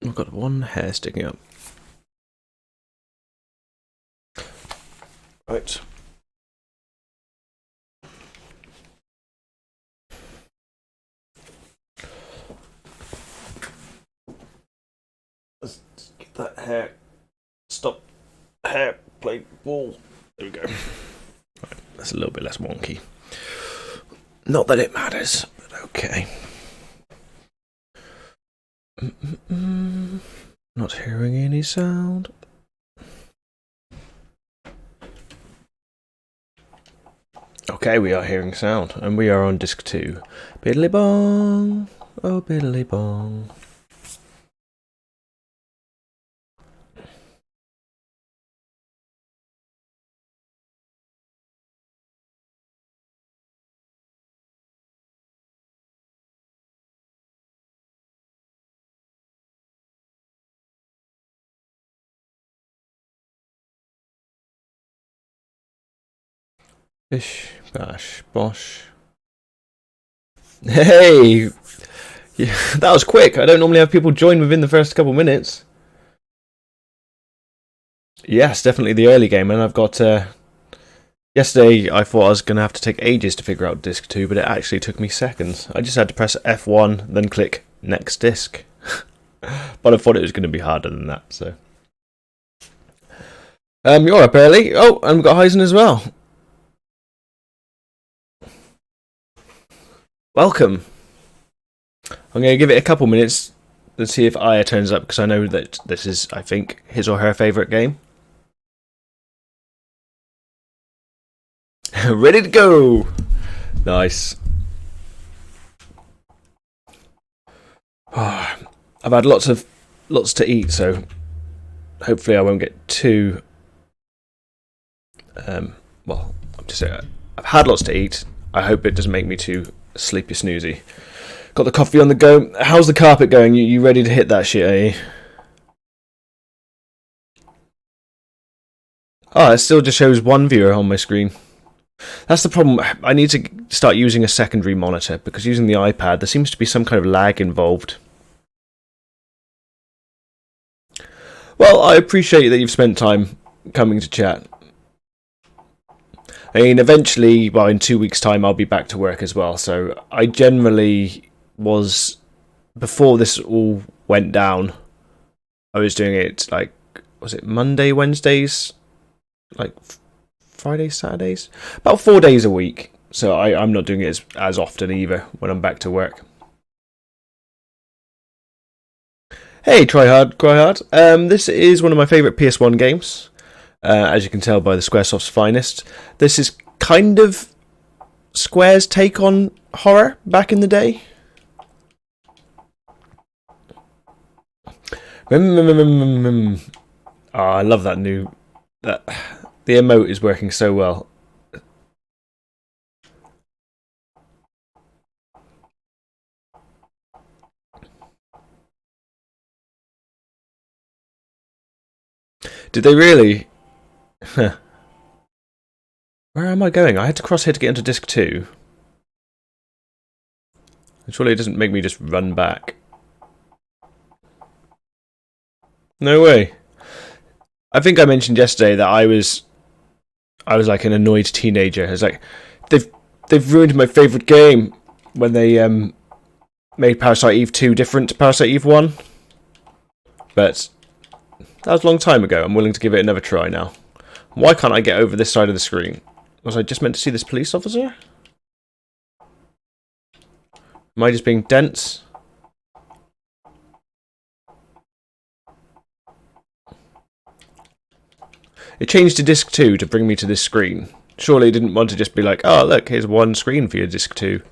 I've got one hair sticking up. Right. Let's get that hair. Stop. Hair plate ball. There we go. Right, that's a little bit less wonky. Not that it matters, but okay. Not hearing any sound. Okay, we are hearing sound, and we are on disc 2. Biddly bong, oh biddly bong. Bish, bash, bosh. Hey! Yeah, that was quick. I don't normally have people join within the first couple minutes. Yes, definitely the early game, and I've got... yesterday I thought I was going to have to take ages to figure out disc 2, but it actually took me seconds. I just had to press F1, then click next disc. But I thought it was going to be harder than that, so... you're up early. Oh, and we've got Heisen as well. Welcome. I'm going to give it a couple minutes and see if Aya turns up, because I know that this is, I think, his or her favourite game. Ready to go! Nice. Oh, I've had lots to eat, so hopefully I won't get too... well, I'm just saying, I've had lots to eat. I hope it doesn't make me too sleepy snoozy. Got the coffee on the go. How's the carpet going? You ready to hit that shit, are you? Oh, it still just shows one viewer on my screen. That's the problem. I need to start using a secondary monitor, because using the iPad, there seems to be some kind of lag involved. Well, I appreciate that you've spent time coming to chat. I mean, eventually, well, in 2 weeks' time, I'll be back to work as well. So I generally was, before this all went down, I was doing it like, was it Monday, Wednesdays, like Fridays, Saturdays? About 4 days a week. So I'm not doing it as often either when I'm back to work. Hey, try hard, cry hard. This is one of my favourite PS1 games. As you can tell by the Squaresofts finest. This is kind of Square's take on horror back in the day. Oh, I love that new... the emote is working so well. Did they really? Where am I going? I had to cross here to get into disc 2. Surely it doesn't make me just run back. No way. I think I mentioned yesterday that I was like an annoyed teenager. It's like they've ruined my favourite game when they made Parasite Eve 2 different to Parasite Eve 1. But that was a long time ago. I'm willing to give it another try now. Why can't I get over this side of the screen? Was I just meant to see this police officer? Am I just being dense? It changed to disc 2 to bring me to this screen. Surely it didn't want to just be like, oh look, here's one screen for your disc 2.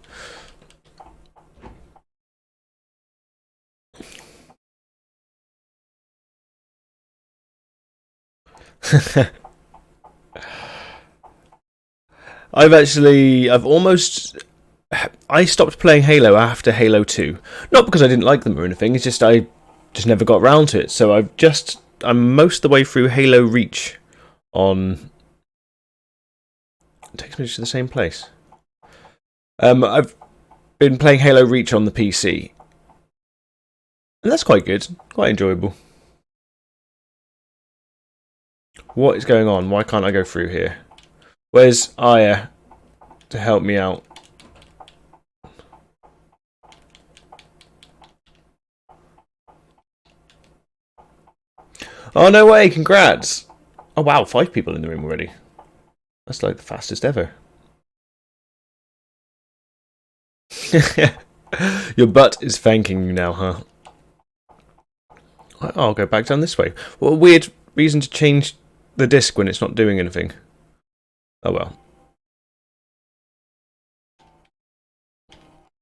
I stopped playing Halo after Halo 2. Not because I didn't like them or anything, it's just I just never got round to it. So I'm most of the way through Halo Reach on... It takes me to the same place. I've been playing Halo Reach on the PC. And that's quite good, quite enjoyable. What is going on? Why can't I go through here? Where's Aya to help me out? Oh, no way, congrats! Oh wow, 5 people in the room already. That's like the fastest ever. Your butt is thanking you now, huh? I'll go back down this way. What a weird reason to change the disc when it's not doing anything. Oh well.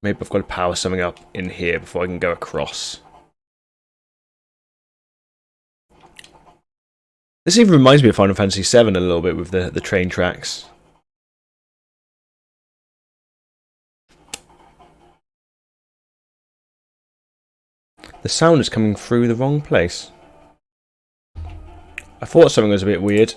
Maybe I've got to power something up in here before I can go across. This even reminds me of Final Fantasy VII a little bit with the train tracks. The sound is coming through the wrong place. I thought something was a bit weird.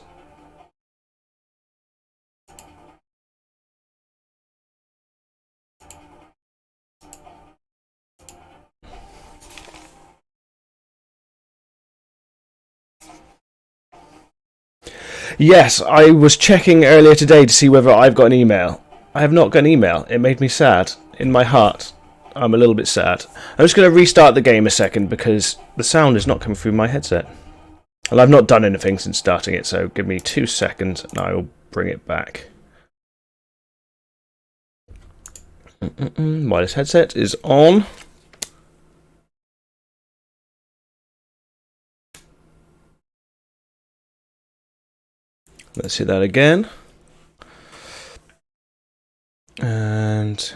Yes, I was checking earlier today to see whether I've got an email. I have not got an email. It made me sad. In my heart, I'm a little bit sad. I'm just going to restart the game a second because the sound is not coming through my headset. Well, I've not done anything since starting it, so give me 2 seconds and I will bring it back. Wireless headset is on. Let's hit that again. And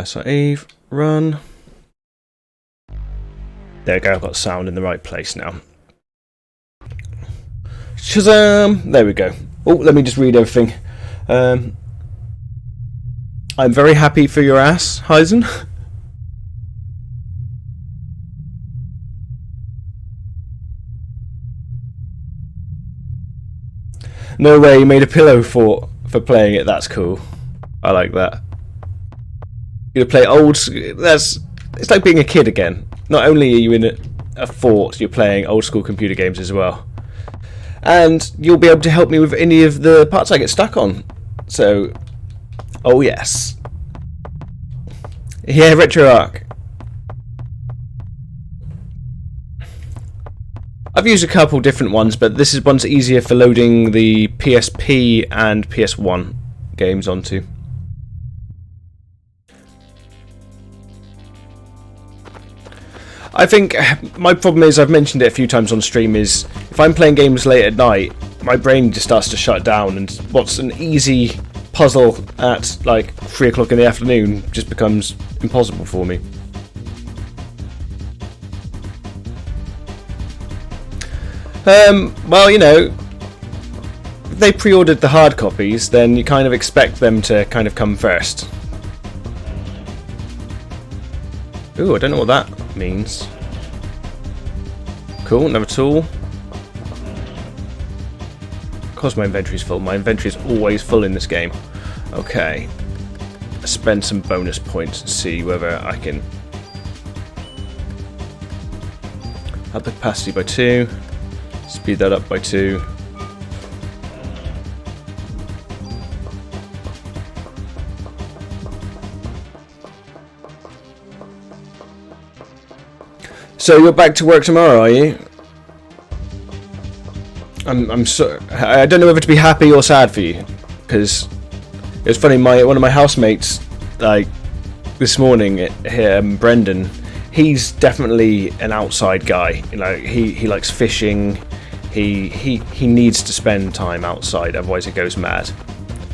save, run. There we go, I've got sound in the right place now. Shazam! There we go. Oh, let me just read everything. I'm very happy for your ass, Heisen. No way, you made a pillow for playing it. That's cool. I like that. You play old. It's like being a kid again. Not only are you in a fort, you're playing old school computer games as well. And you'll be able to help me with any of the parts I get stuck on. So, oh yes. Yeah, RetroArch. I've used a couple different ones, but this is one's easier for loading the PSP and PS1 games onto. I think my problem is, I've mentioned it a few times on stream, is if I'm playing games late at night, my brain just starts to shut down, and what's an easy puzzle at like 3 o'clock in the afternoon just becomes impossible for me. Well, you know, if they pre-ordered the hard copies, then you kind of expect them to kind of come first. Ooh, I don't know what that means. Cool, another tool. Of course my inventory's full. My inventory is always full in this game. Okay. Spend some bonus points and see whether I can up the capacity by 2. Speed that up by 2. So you're back to work tomorrow, are you? I don't know whether to be happy or sad for you, because it was funny. One of my housemates, like this morning, Brendan, he's definitely an outside guy. You know, he likes fishing. He needs to spend time outside, otherwise he goes mad.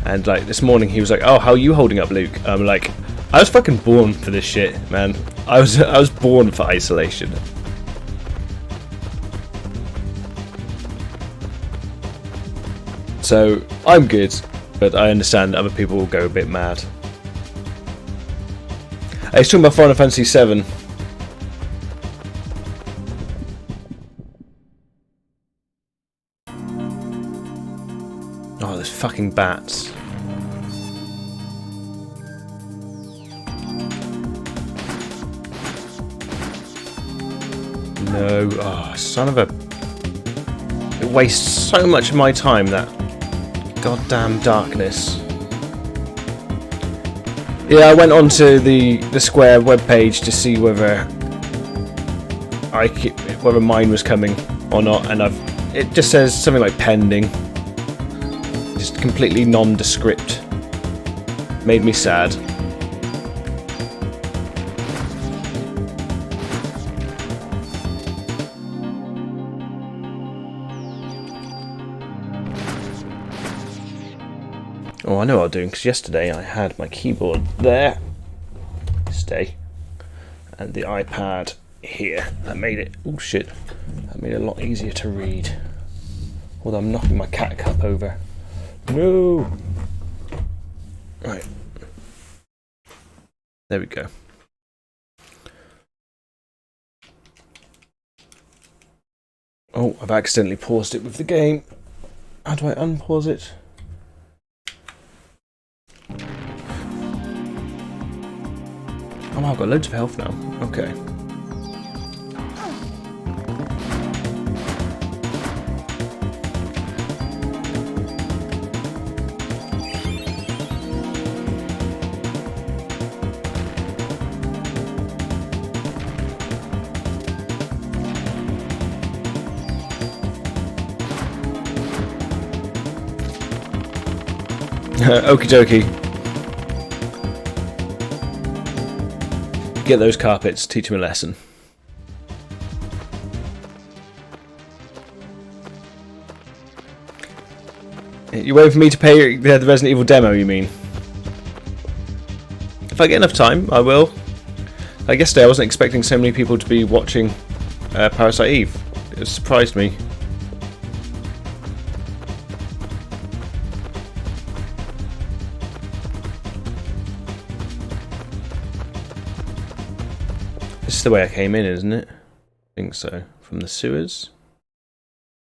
And like this morning, he was like, "Oh, how are you holding up, Luke?" I'm like, "I was fucking born for this shit, man. I was born for isolation." So I'm good, but I understand other people will go a bit mad. I was talking about Final Fantasy VII. Oh, there's fucking bats. No. Oh, son of a... It wastes so much of my time, that goddamn darkness. Yeah, I went onto the Square webpage to see whether whether mine was coming or not, and it just says something like pending. Just completely nondescript. Made me sad. Oh, I know what I'm doing, because yesterday I had my keyboard there, and the iPad here. That made it, oh shit, that made it a lot easier to read. Although I'm knocking my cat cup over. No! Right. There we go. Oh, I've accidentally paused it with the game. How do I unpause it? Oh wow, I've got loads of health now. Okay. Okie dokie. Get those carpets, teach him a lesson. You waiting for me to pay the Resident Evil demo, you mean? If I get enough time, I will. Like yesterday, I wasn't expecting so many people to be watching Parasite Eve. It surprised me. This is the way I came in, isn't it? I think so. From the sewers?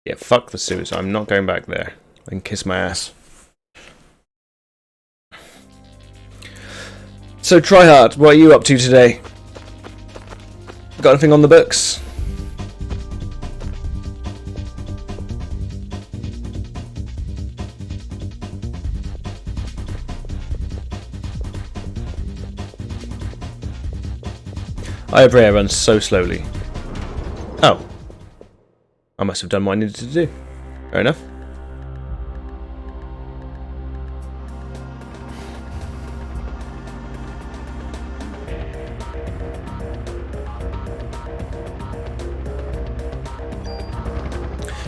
Yeah, fuck the sewers. I'm not going back there. I can kiss my ass. So, Tryhard, what are you up to today? Got anything on the books? Iobrea runs so slowly. Oh. I must have done what I needed to do. Fair enough.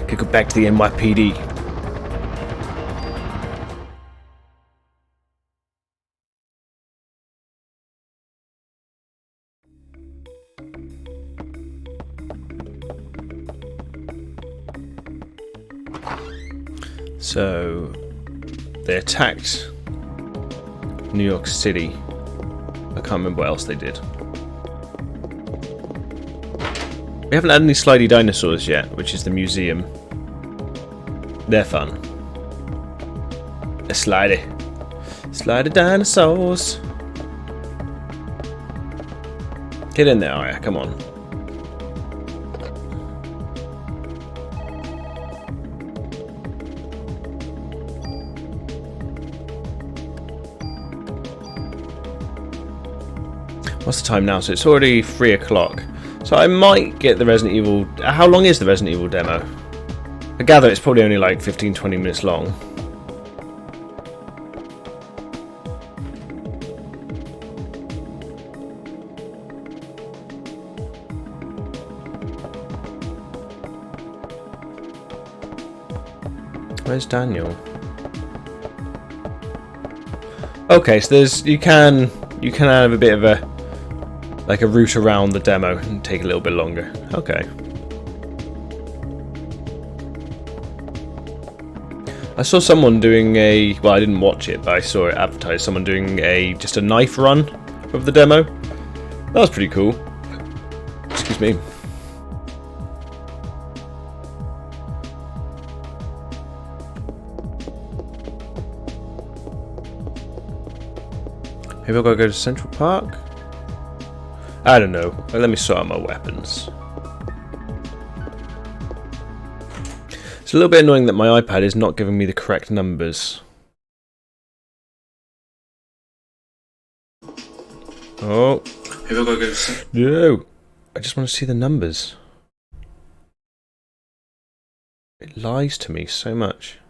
Could go back to the NYPD. So, they attacked New York City. I can't remember what else they did. We haven't had any slidey dinosaurs yet, which is the museum. They're fun. They're slidey. Slidey dinosaurs. Get in there, Arya, come on. What's the time now? So it's already 3 o'clock. So I might get the Resident Evil... How long is the Resident Evil demo? I gather it's probably only like 15-20 minutes long. Where's Daniel? Okay, so there's... You can have a bit of a... like a route around the demo and take a little bit longer. Okay. I saw someone doing a... well, I didn't watch it, but I saw it advertised. Someone doing just a knife run of the demo. That was pretty cool. Excuse me. Maybe I've got to go to Central Park? I don't know. Let me sort out my weapons. It's a little bit annoying that my iPad is not giving me the correct numbers. Oh. No. I just want to see the numbers. It lies to me so much.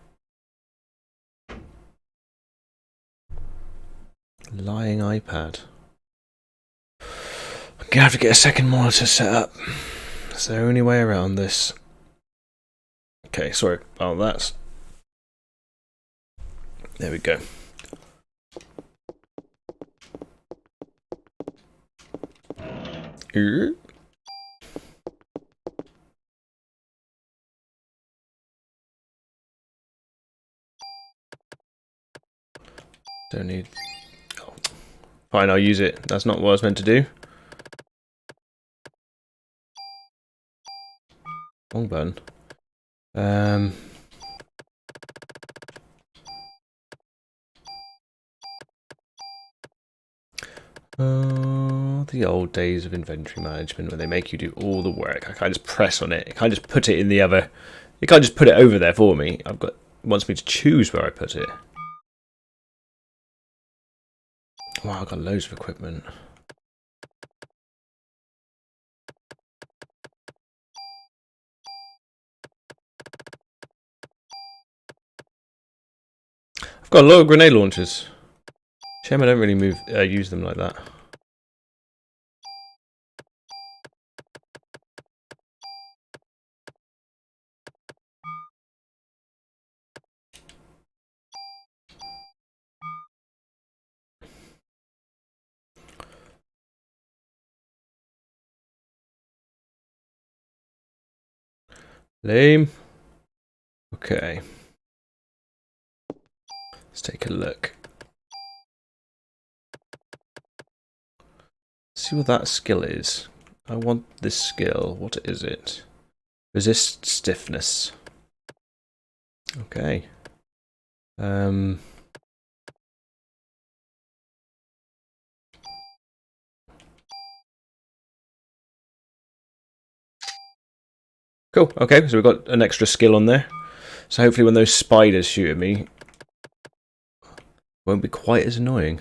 Lying iPad. I'm gonna have to get a second monitor set up. It's the only way around this. Okay, sorry. Oh, that's... There we go. Don't need... Oh. Fine, I'll use it. That's not what I was meant to do. Wrong button. The old days of inventory management where they make you do all the work. I can't just press on it. I can't just put it in the other... You can't just put it over there for me. It wants me to choose where I put it. Wow, I've got loads of equipment. I've got a lot of grenade launchers. Shame I don't really use them like that. Lame. Okay. Let's take a look. See what that skill is. I want this skill. What is it? Resist stiffness. Okay. Cool. Okay, so we've got an extra skill on there. So hopefully when those spiders shoot at me, it won't be quite as annoying.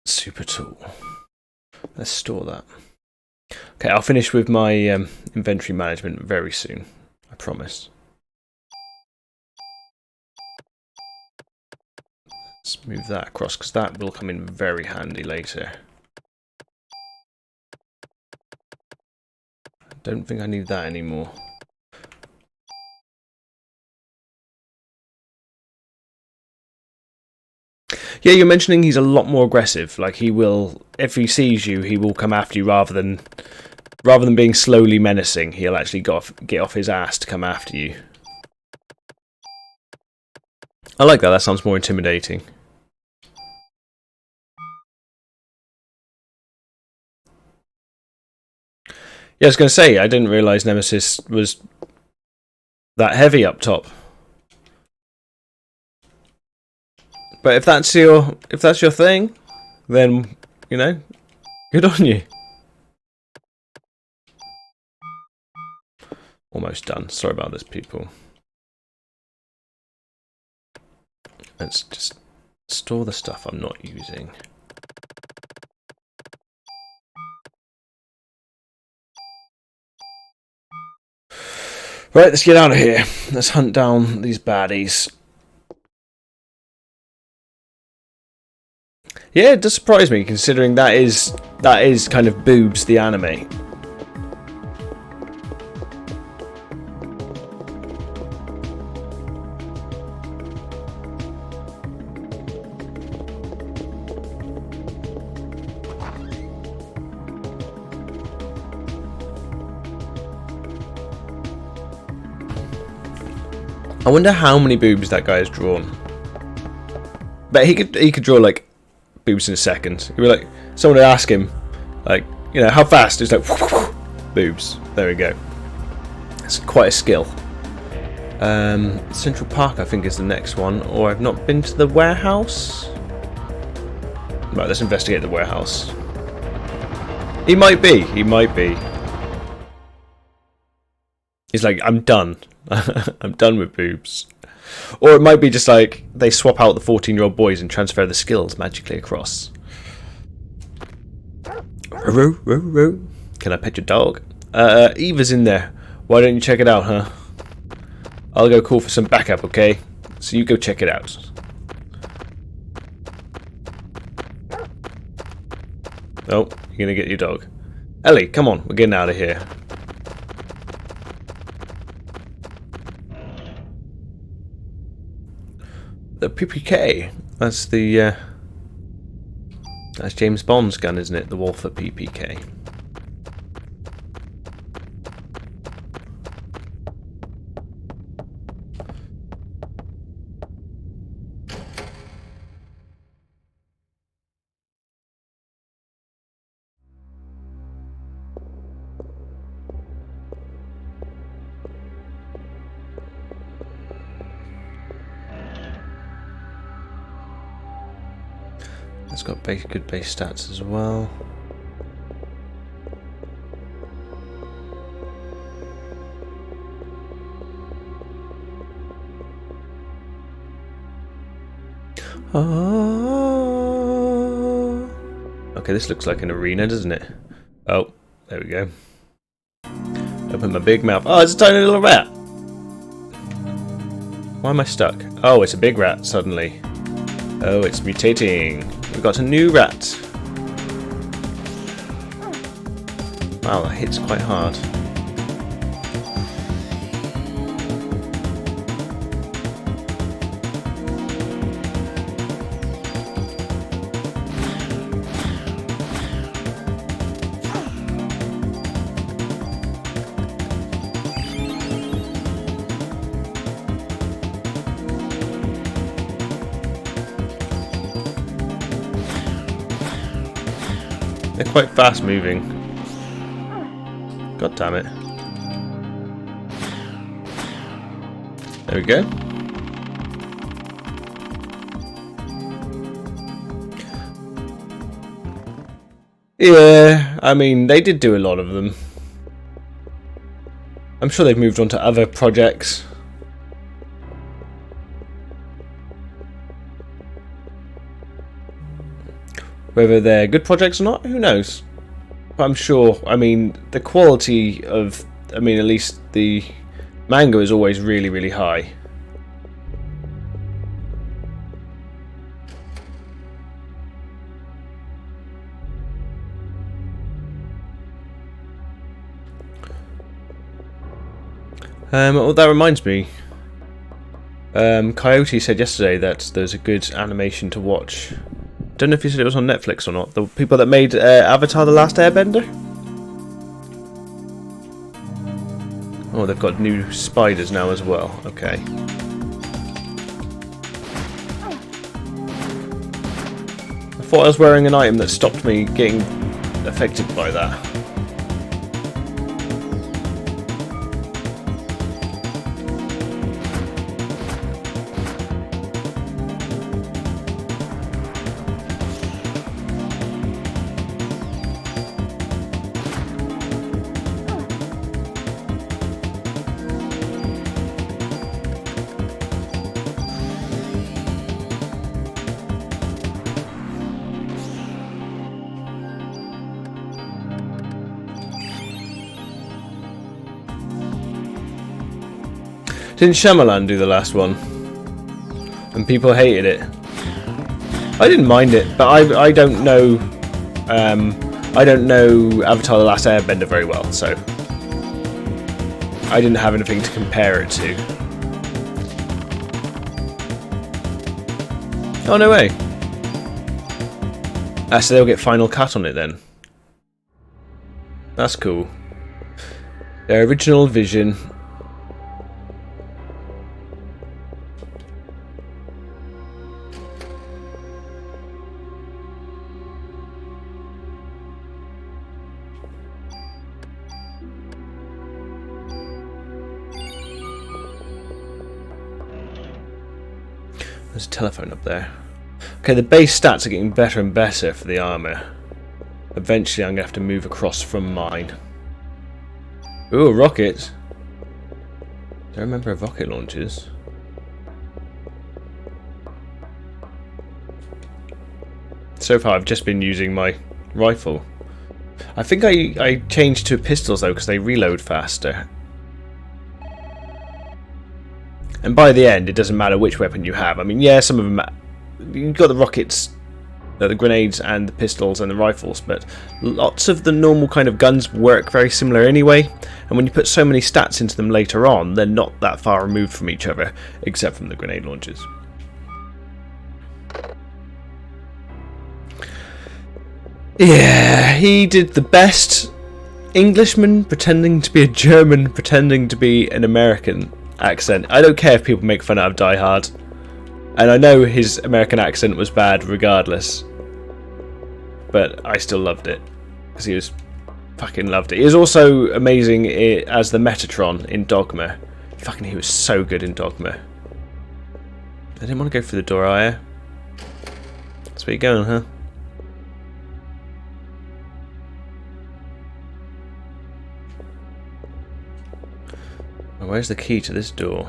Super tool. Let's store that. Okay, I'll finish with my inventory management very soon. I promise. Let's move that across because that will come in very handy later. I don't think I need that anymore. Yeah, you're mentioning he's a lot more aggressive. Like he will, if he sees you, he will come after you rather than being slowly menacing. He'll actually get off his ass to come after you. I like that. That sounds more intimidating. Yeah, I was going to say I didn't realise Nemesis was that heavy up top. But if that's your thing, then you know, good on you. Almost done. Sorry about this, people. Let's just store the stuff I'm not using. Right, let's get out of here. Let's hunt down these baddies. Yeah, it does surprise me, considering that is kind of Boobs the anime. I wonder how many boobs that guy has drawn. But he could draw like boobs in a second. He'd be like, someone would ask him, like, you know, how fast? It's like, Boobs. There we go. It's quite a skill. Central Park, I think, is the next one. Or I've not been to the warehouse. Right, let's investigate the warehouse. He might be. He might be. He's like, I'm done. I'm done with boobs. Or it might be just like they swap out the 14-year-old boys and transfer the skills magically across. Can I pet your dog? Eva's in there. Why don't you check it out, huh? I'll go call for some backup, okay? So you go check it out. Oh, you're gonna get your dog. Ellie, come on, we're getting out of here. The PPK. That's the that's James Bond's gun, isn't it? The Wolf at PPK. It's got good base stats as well. Oh. Okay, this looks like an arena, doesn't it? Oh, there we go. Open my big mouth. Oh, it's a tiny little rat. Why am I stuck? Oh, it's a big rat suddenly. Oh, it's mutating. We've got a new rat. Wow, that hits quite hard. They're quite fast moving. God damn it. There we go. Yeah, I mean, they did do a lot of them. I'm sure they've moved on to other projects. Whether they're good projects or not, who knows? But I'm sure, I mean, the quality of, I mean, at least the manga is always really, really high. Well, that reminds me. Coyote said yesterday that there's a good animation to watch. Don't know if you said it was on Netflix or not. The people that made Avatar: The Last Airbender. Oh, they've got new spiders now as well. Okay. I thought I was wearing an item that stopped me getting affected by that. Didn't Shyamalan do the last one? And people hated it. I didn't mind it, but I don't know I don't know Avatar: The Last Airbender very well, so I didn't have anything to compare it to. Oh, no way. So they'll get Final Cut on it then. That's cool. Their original vision. There's a telephone up there. Okay, the base stats are getting better and better for the armour. Eventually I'm going to have to move across from mine. Ooh, rockets. Do I remember of rocket launchers? So far I've just been using my rifle. I think I changed to pistols though because they reload faster. And by the end it doesn't matter which weapon you have. I mean, yeah, some of them... You've got the rockets, the grenades and the pistols and the rifles, but lots of the normal kind of guns work very similar anyway, and when you put so many stats into them later on, they're not that far removed from each other, except from the grenade launchers. Yeah, he did the best Englishman pretending to be a German pretending to be an American accent. I don't care if people make fun out of Die Hard. And I know his American accent was bad regardless. But I still loved it. Because he was fucking loved it. He was also amazing as the Metatron in Dogma. Fucking he was so good in Dogma. I didn't want to go through the door, are you? That's where you're going, huh? Oh, where's the key to this door?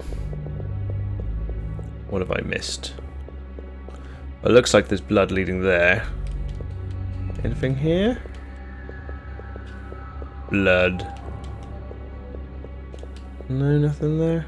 What have I missed? Well, it looks like there's blood leading there. Anything here? Blood. No, nothing there.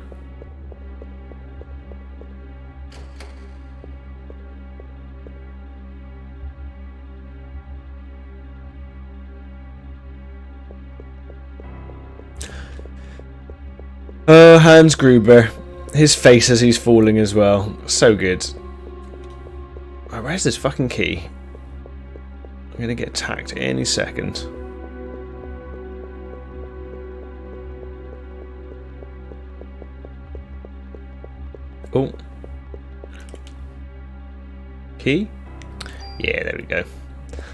Oh, Hans Gruber. His face as he's falling as well. So good. Oh, where's this fucking key? I'm gonna get attacked any second. Oh. Key? Yeah, there we go.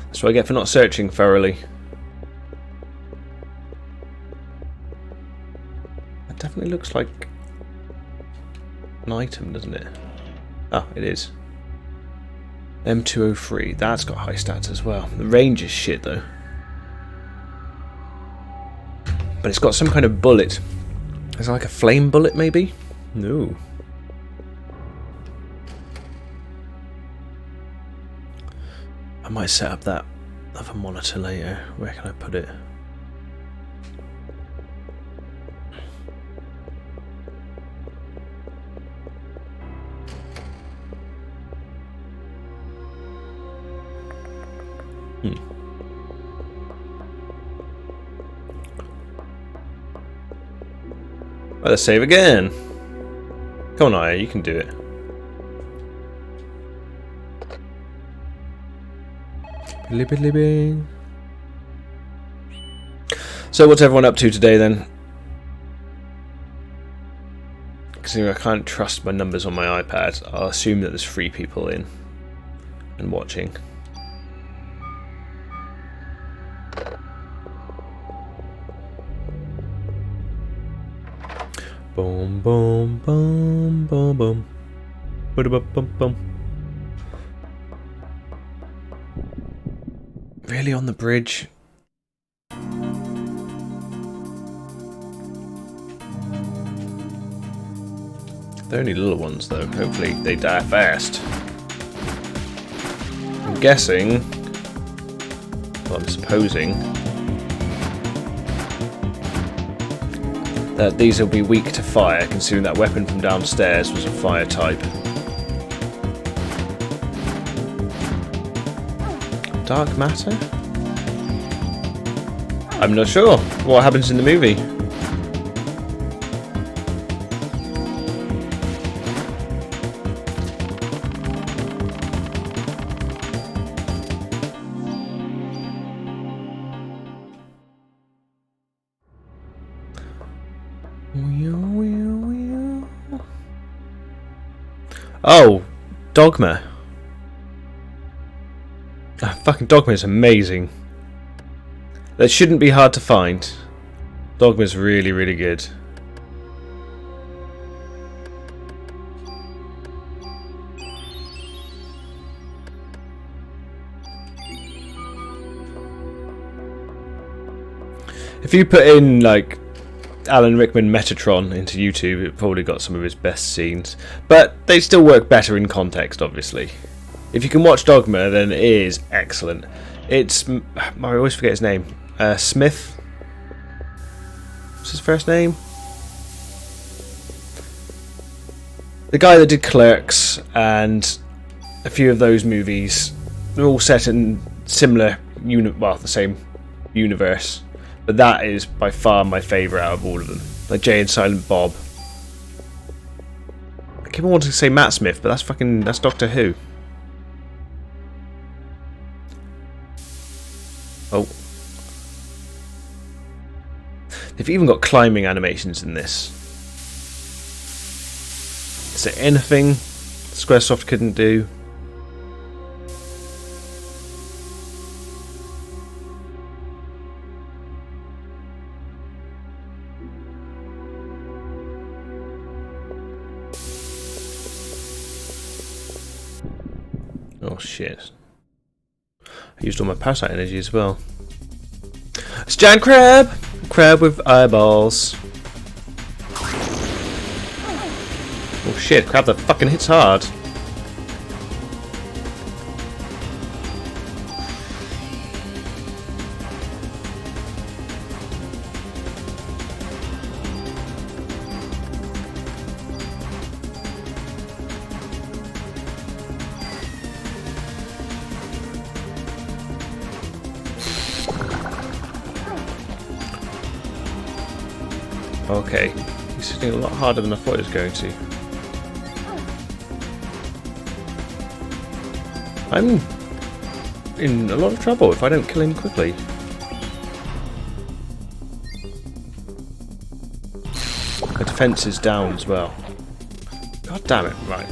That's what I get for not searching thoroughly. That definitely looks like an item, doesn't it? Oh, it is. M203. That's got high stats as well. The range is shit though. But it's got some kind of bullet. Is it like a flame bullet maybe? No. I might set up that other monitor later. Where can I put it? Well, let's save again. Come on, Aya, you can do it. So what's everyone up to today then? Because I can't trust my numbers on my iPad. I'll assume that there's 3 people in and watching. Boom, boom, boom, boom, boom. Boom, boom, boom. Really on the bridge? They're only little ones though. Hopefully they die fast. I'm guessing, well, I'm supposing, that these will be weak to fire, considering that weapon from downstairs was a fire type. Dark matter? I'm not sure. What happens in the movie? Oh, Dogma. Fucking Dogma is amazing. That shouldn't be hard to find. Dogma's really, really good. If you put in like Alan Rickman Metatron into YouTube, it probably got some of his best scenes, but they still work better in context, obviously. If you can watch Dogma, then it is excellent. It's I always forget his name. Smith. What's his first name? The guy that did Clerks and a few of those movies. They're all set in similar the same universe. But that is by far my favourite out of all of them. Like Jay and Silent Bob. I keep on wanting to say Matt Smith, but that's Doctor Who. Oh. They've even got climbing animations in this. Is there anything Squaresoft couldn't do? Oh shit. I used all my Parasite energy as well. It's giant crab! Crab with eyeballs. Oh shit, crab that fucking hits hard. Okay, he's hitting a lot harder than I thought he was going to. I'm in a lot of trouble if I don't kill him quickly. My defense is down as well. God damn it, right.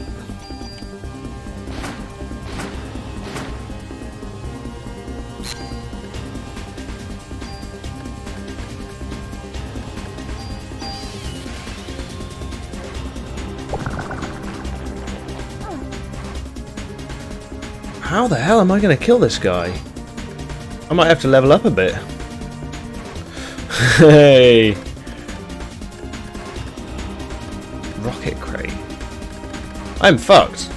How the hell am I going to kill this guy? I might have to level up a bit. Hey! Rocket crate. I'm fucked.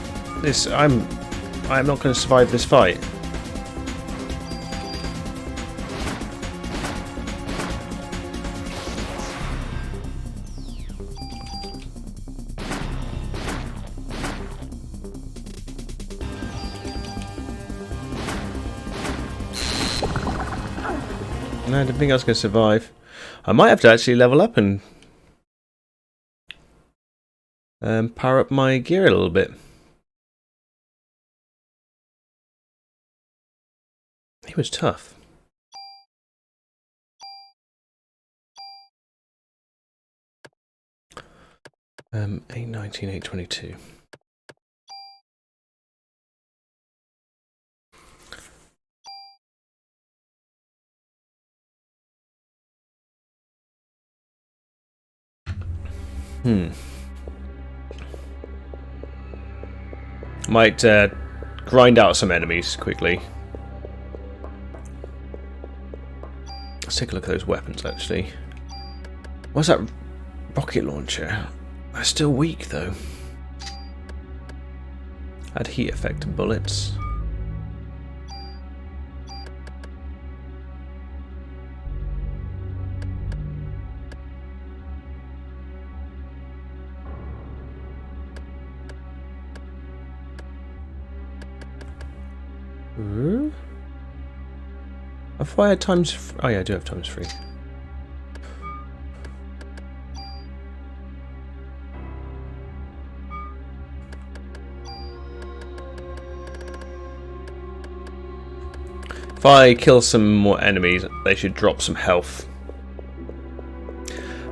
I'm not going to survive this fight. No, I didn't think I was going to survive. I might have to actually level up and power up my gear a little bit. He was tough. A19, 822. Might grind out some enemies quickly. Let's take a look at those weapons actually. What's that rocket launcher? They're still weak though. Add heat effect to bullets. I thought I had times. Oh yeah, I do have times 3. If I kill some more enemies, they should drop some health.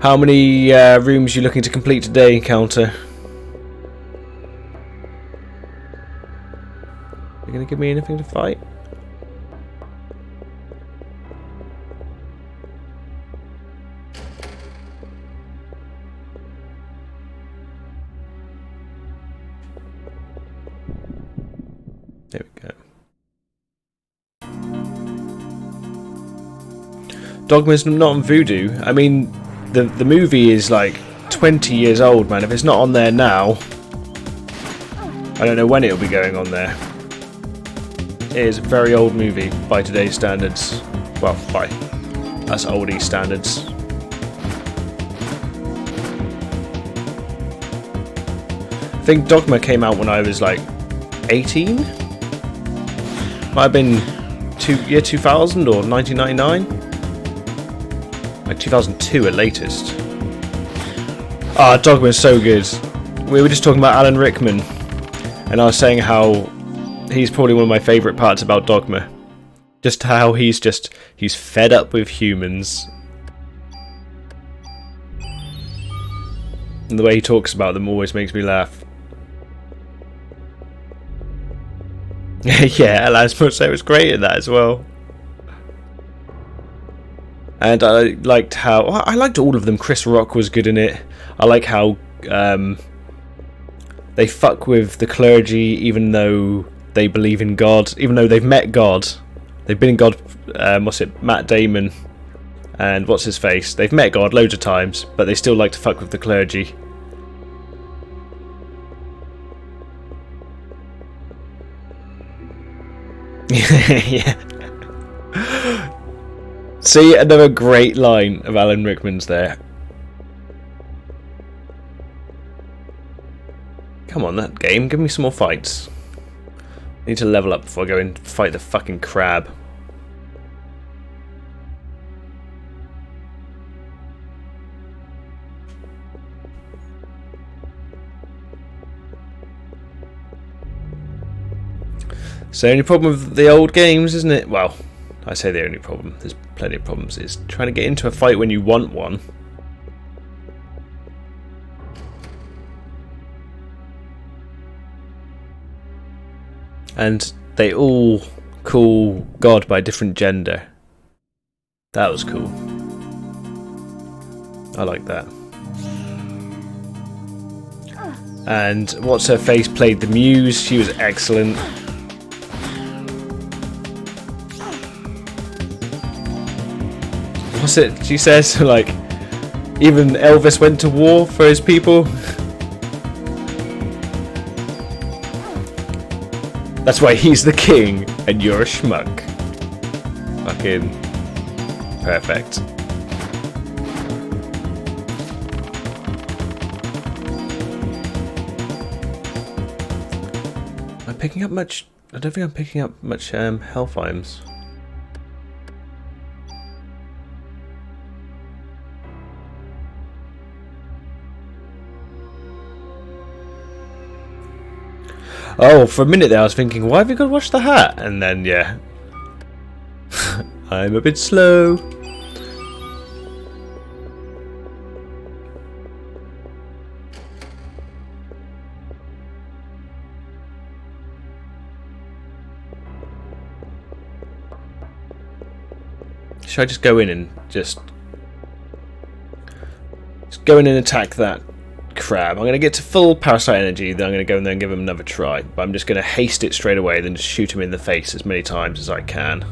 How many rooms are you looking to complete today, Counter? You gonna give me anything to fight? There we go. Dogma's not on Voodoo. I mean, the movie is like 20 years old, man. If it's not on there now, I don't know when it'll be going on there. It is a very old movie by today's standards. Well, by us oldie standards. I think Dogma came out when I was like 18. Might have been year 2000 or 1999. Like 2002 at latest. Ah, Dogma is so good. We were just talking about Alan Rickman, and I was saying how he's probably one of my favourite parts about Dogma. Just how he's fed up with humans. And the way he talks about them always makes me laugh. Yeah, Alanis Morissette was great at that as well. And I liked all of them. Chris Rock was good in it. I like how they fuck with the clergy even though they believe in God, even though they've met God. They've been in God, Matt Damon and what's his face? They've met God loads of times, but they still like to fuck with the clergy. Yeah. See, another great line of Alan Rickman's there. Come on, that game, give me some more fights. I need to level up before I go and fight the fucking crab. It's the only problem with the old games, isn't it? Well, I say the only problem. There's plenty of problems. Is trying to get into a fight when you want one. And they all call God by a different gender. That was cool. I like that. And what's her face played the Muse. She was excellent. What's it she says? Like, even Elvis went to war for his people. That's why he's the king and you're a schmuck. Fucking perfect. Am I picking up much? I don't think I'm picking up much health items. Oh, for a minute there I was thinking, why have you got to wash the hat? And then, yeah. I'm a bit slow. Should I just go in and just go in and attack that crab? I'm going to get to full Parasite energy, then I'm going to go in there and give him another try. But I'm just going to haste it straight away, then just shoot him in the face as many times as I can.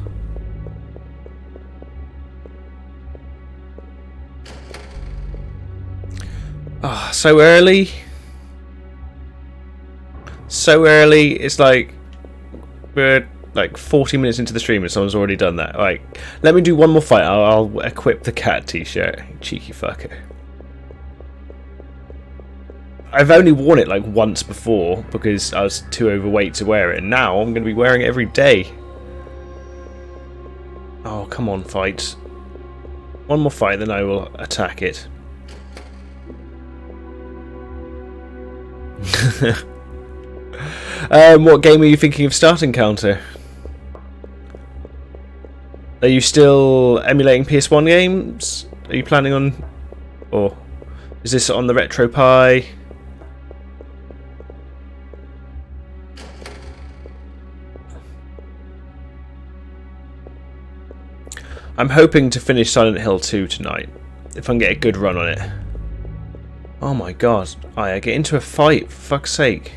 Ah, oh, so early. So early. It's like we're like 40 minutes into the stream and someone's already done that. Right, let me do one more fight. I'll equip the cat t-shirt. Cheeky fucker. I've only worn it like once before because I was too overweight to wear it, and now I'm going to be wearing it every day. Oh, come on, fight. One more fight, then I will attack it. What game are you thinking of starting, Counter? Are you still emulating PS1 games? Are you planning on... Or is this on the RetroPie? I'm hoping to finish Silent Hill 2 tonight, if I can get a good run on it. Oh my god, I get into a fight, for fuck's sake.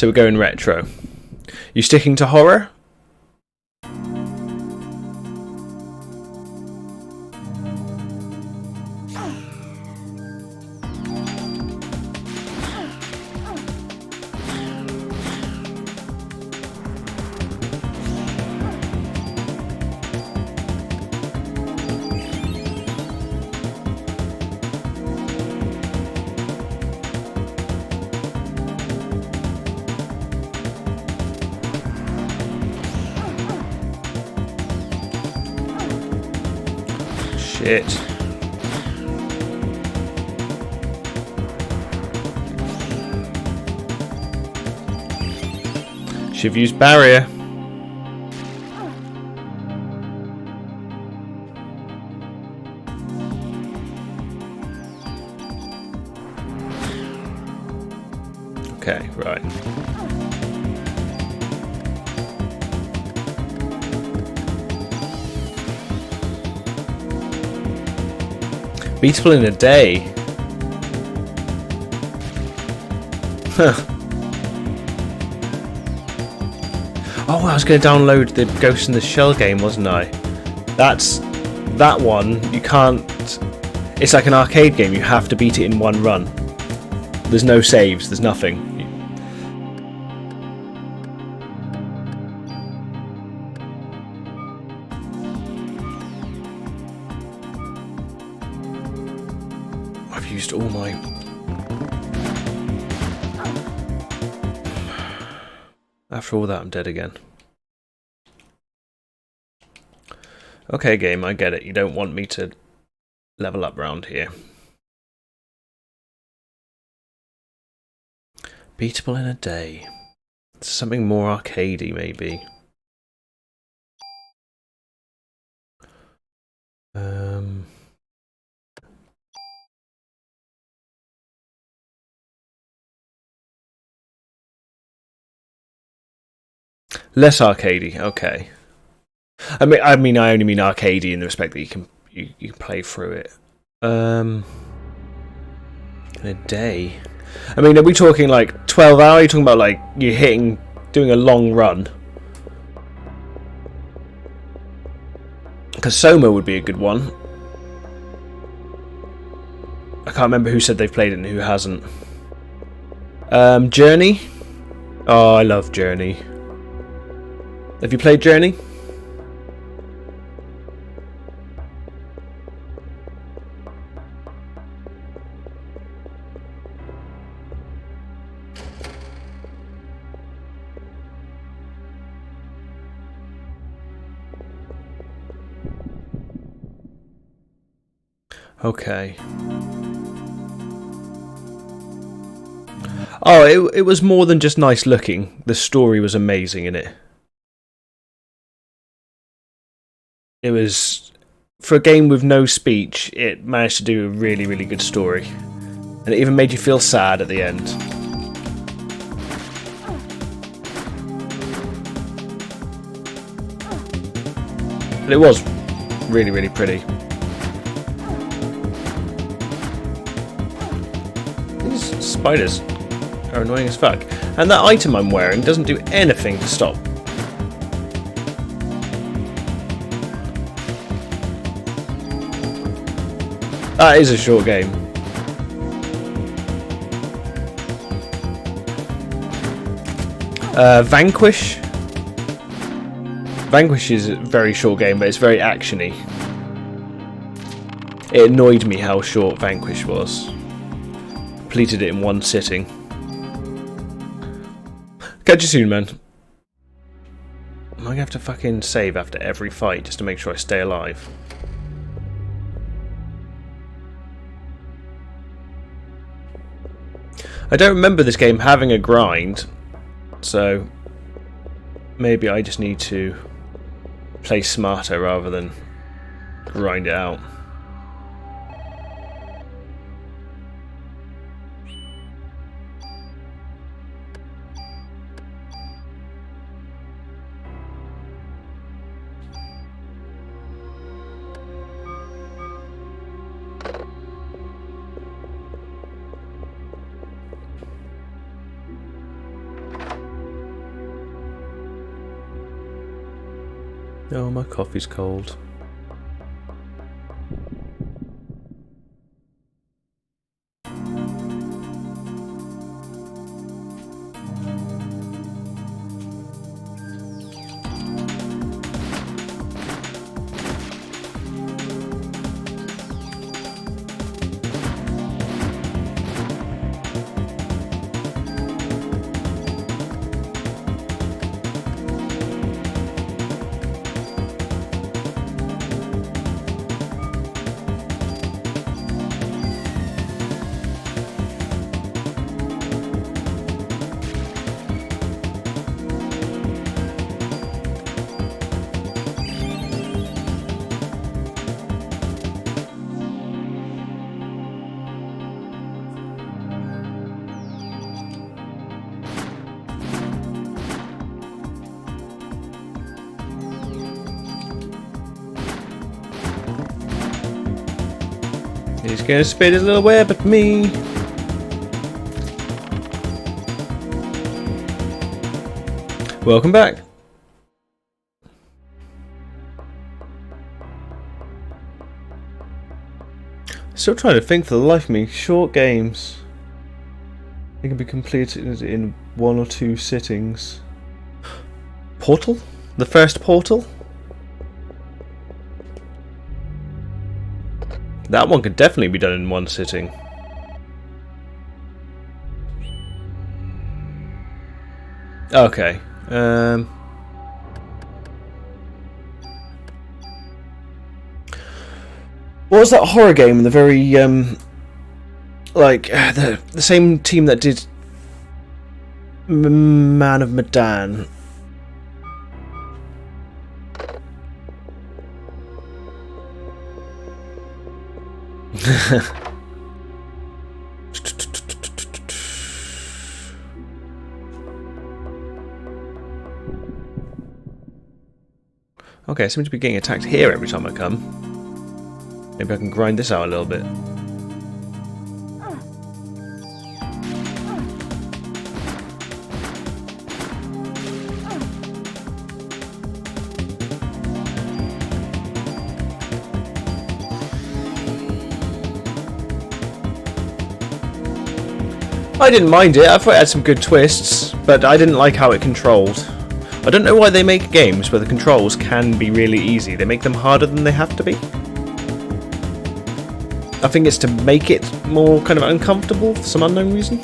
So we're going retro. You sticking to horror? Shit. Should've used barrier. Okay, right. Beatable in a day. Huh. Oh, I was going to download the Ghost in the Shell game, wasn't I? That one, you can't... It's like an arcade game, you have to beat it in one run. There's no saves, there's nothing. I've used all my... After all that, I'm dead again. Okay, game, I get it. You don't want me to level up round here. Beatable in a day. Something more arcadey, maybe. Less arcadey, okay. I only mean arcadey in the respect that you can play through it. In a day. I mean, are we talking like 12 hours? Are you talking about like you're doing a long run? Because Soma would be a good one. I can't remember who said they've played it and who hasn't. Journey? Oh, I love Journey. Have you played Journey? Okay. Oh, it was more than just nice looking. The story was amazing in it. It was, for a game with no speech, it managed to do a really, really good story. And it even made you feel sad at the end. But it was really, really pretty. These spiders are annoying as fuck. And that item I'm wearing doesn't do anything to stop. That is a short game. Vanquish. Vanquish is a very short game, but it's very actiony. It annoyed me how short Vanquish was. Completed it in one sitting. Catch you soon, man. Am I gonna have to fucking save after every fight just to make sure I stay alive? I don't remember this game having a grind, so maybe I just need to play smarter rather than grind it out. Oh, my coffee's cold. He's gonna spit his little web at me. Welcome back. Still trying to think for the life of me. Short games. They can be completed in 1 or 2 sittings. Portal? The first Portal? That one could definitely be done in 1 sitting. Okay. What was that horror game? The very like the same team that did Man of Medan. Okay, I seem to be getting attacked here every time I come. Maybe I can grind this out a little bit. I didn't mind it. I thought it had some good twists, but I didn't like how it controlled. I don't know why they make games where the controls can be really easy. They make them harder than they have to be. I think it's to make it more kind of uncomfortable for some unknown reason.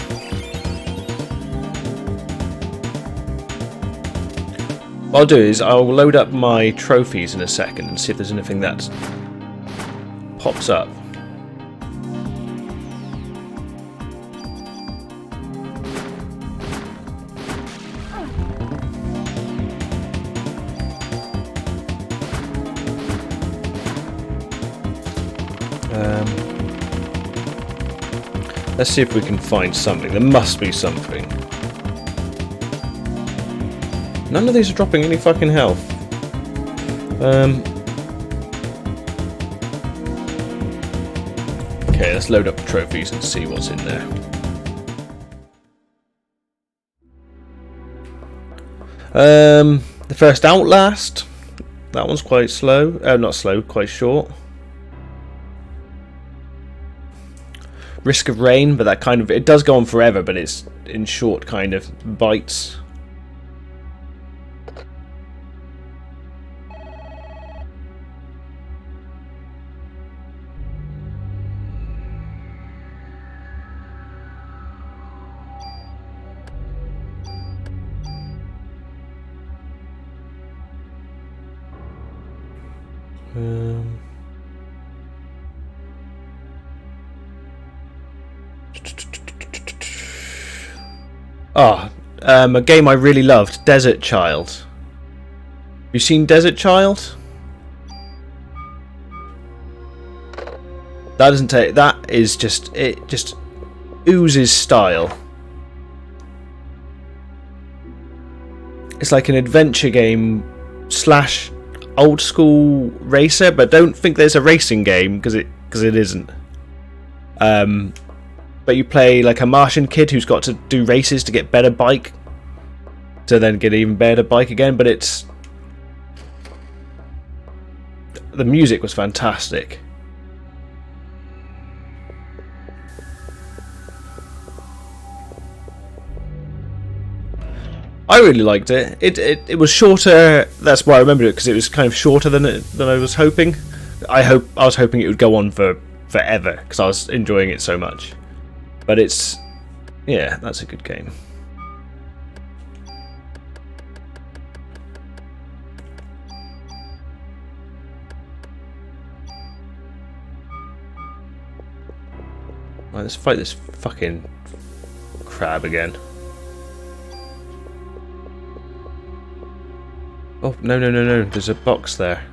What I'll do is I'll load up my trophies in a second and see if there's anything that pops up. Let's see if we can find something. There must be something. None of these are dropping any fucking health. Okay, let's load up the trophies and see what's in there. The first Outlast. That one's quite slow. Not slow, quite short. Risk of Rain, but that kind of, it does go on forever, but it's in short kind of bites. A game I really loved, Desert Child. You seen Desert Child? That doesn't take. That is just, it just oozes style. It's like an adventure game slash old school racer, but don't think there's a racing game because it isn't. But you play like a Martian kid who's got to do races to get better bike, to then get even better bike again. But it's the music was fantastic. I really liked it. It was shorter. That's why I remembered it, because it was kind of shorter than I was hoping. I was hoping it would go on for forever, because I was enjoying it so much. But yeah, that's a good game. Right, let's fight this fucking crab again. Oh, no, there's a box there.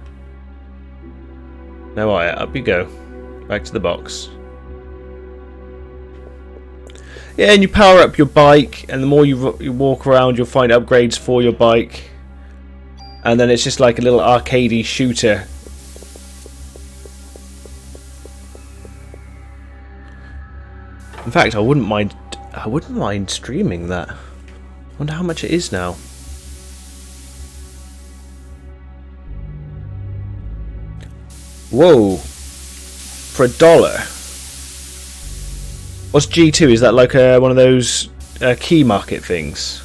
No, up you go. Back to the box. Yeah, and you power up your bike, and the more you walk around, you'll find upgrades for your bike. And then it's just like a little arcadey shooter. In fact, I wouldn't mind streaming that. I wonder how much it is now. Whoa. For $1. What's G2? Is that like one of those key market things?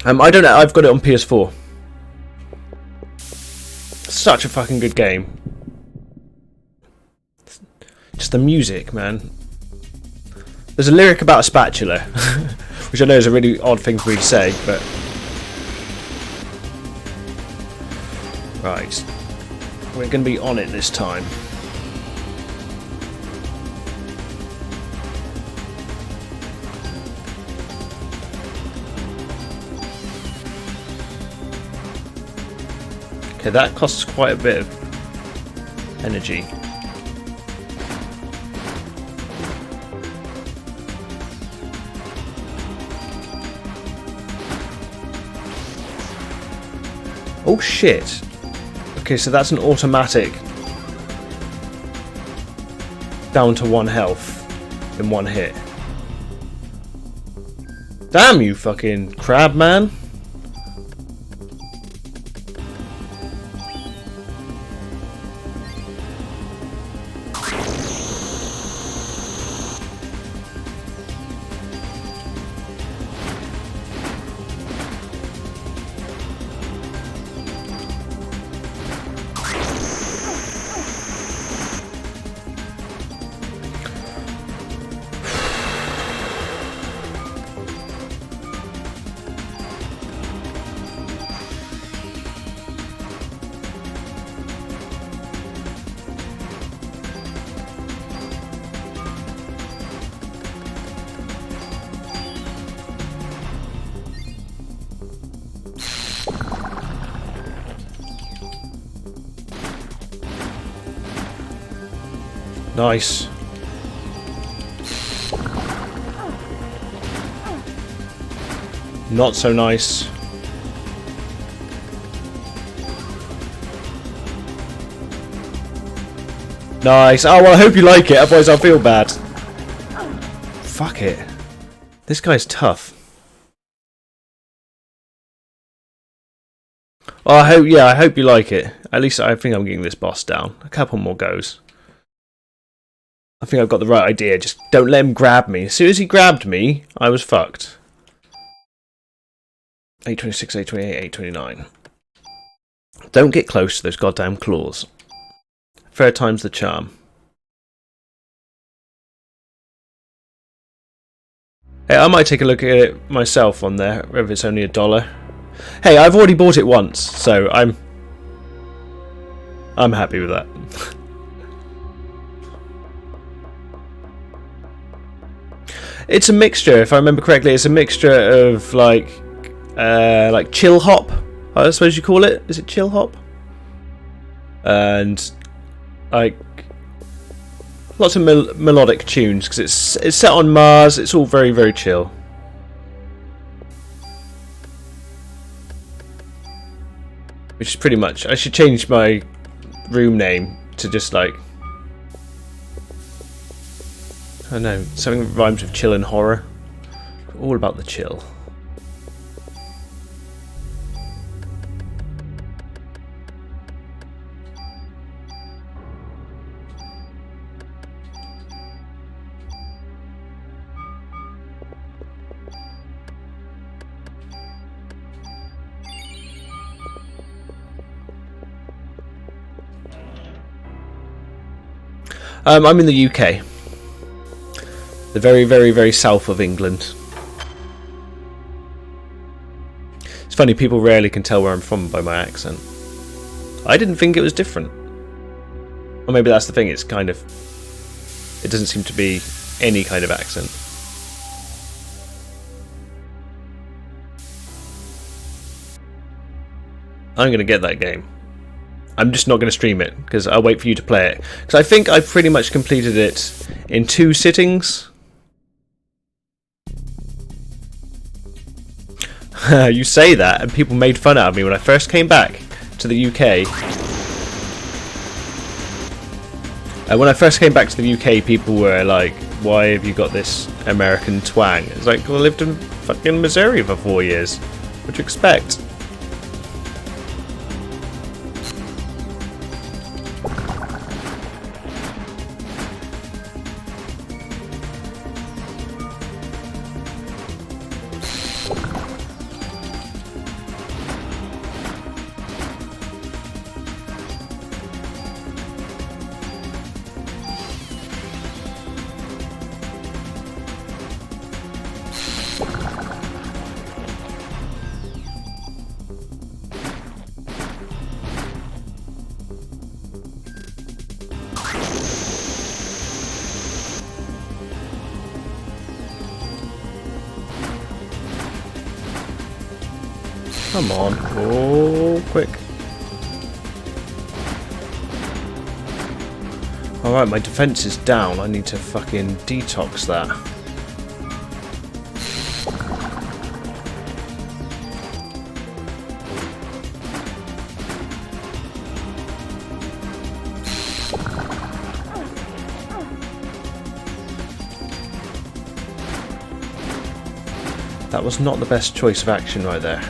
I don't know. I've got it on PS4. Such a fucking good game. Just the music, man. There's a lyric about a spatula, which I know is a really odd thing for me to say, but... Right. We're going to be on it this time. Okay, that costs quite a bit of energy. Oh shit. Okay, so that's an automatic down to 1 health in 1 hit. Damn you fucking crab man. Nice. Not so nice. Nice. Oh, well, I hope you like it, otherwise I'll feel bad. Fuck it. This guy's tough. Well, I hope you like it. At least I think I'm getting this boss down. A couple more goes. I think I've got the right idea. Just don't let him grab me. As soon as he grabbed me, I was fucked. 826, 828, 829. Don't get close to those goddamn claws. Third time's the charm. Hey, I might take a look at it myself on there, if it's only $1. Hey, I've already bought it once, so I'm happy with that. It's a mixture, if I remember correctly. It's a mixture of like chill hop, I suppose you call it. Is it chill hop? And like lots of melodic tunes, because it's set on Mars. It's all very, very chill. Which is pretty much. I should change my room name to just like, I don't know, something that rhymes with chill and horror. All about the chill. I'm in the UK. The very, very, very south of England. It's funny, people rarely can tell where I'm from by my accent. I didn't think it was different. Or maybe that's the thing, it's kind of... It doesn't seem to be any kind of accent. I'm going to get that game. I'm just not going to stream it, because I'll wait for you to play it. Because I think I pretty much completed it in 2 sittings. You say that, and people made fun out of me when I first came back to the UK. When I first came back to the UK, people were like, why have you got this American twang? It's like, well, I lived in fucking Missouri for 4 years. What do you expect? Come on. Oh, quick. Alright, my defense is down. I need to fucking detox that. That was not the best choice of action right there.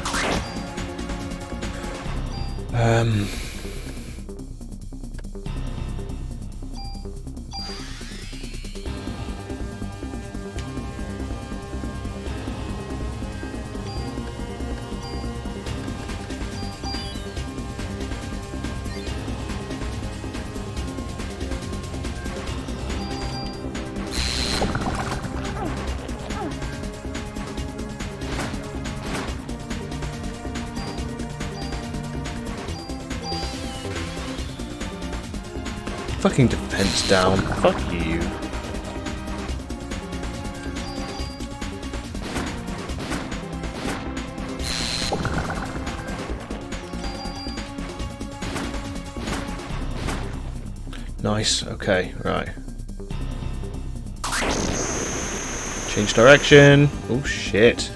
Fucking defense down. Fuck you. Nice. Okay, right. Change direction. Oh shit.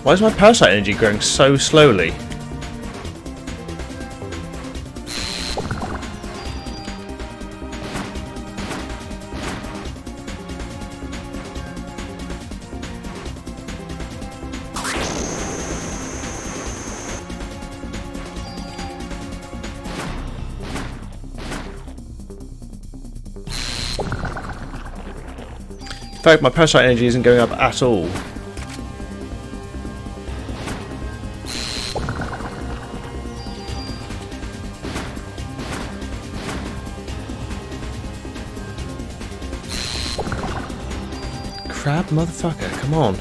Why is my parasite energy growing so slowly? In fact, my parasite energy isn't going up at all. Crap, motherfucker, come on.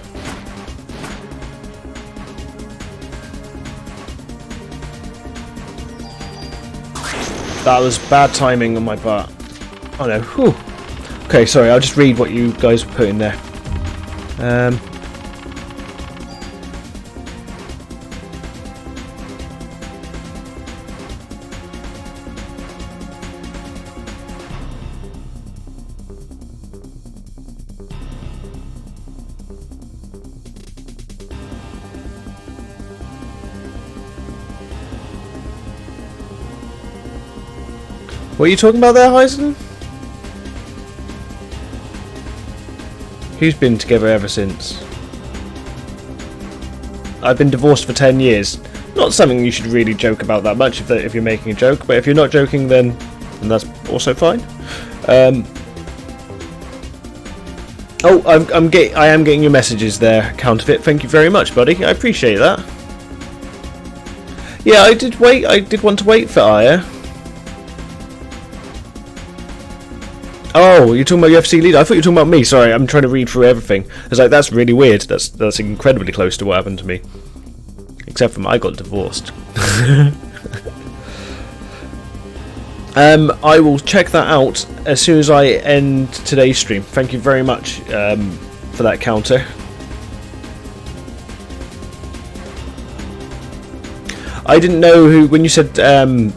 That was bad timing on my part. Oh no, whew. Okay, sorry, I'll just read what you guys put in there. What are you talking about there, Heisen? Who's been together ever since? I've been divorced for 10 years. Not something you should really joke about that much if you're making a joke, but if you're not joking, then that's also fine. I am getting your messages there, Counterfeit. Thank you very much, buddy. I appreciate that. Yeah, I did wait. I did want to wait for Aya. Oh, you're talking about UFC leader? I thought you were talking about me. Sorry, I'm trying to read through everything. I was like, that's really weird. That's incredibly close to what happened to me. Except for I got divorced. I will check that out as soon as I end today's stream. Thank you very much for that counter. I didn't know who, when you said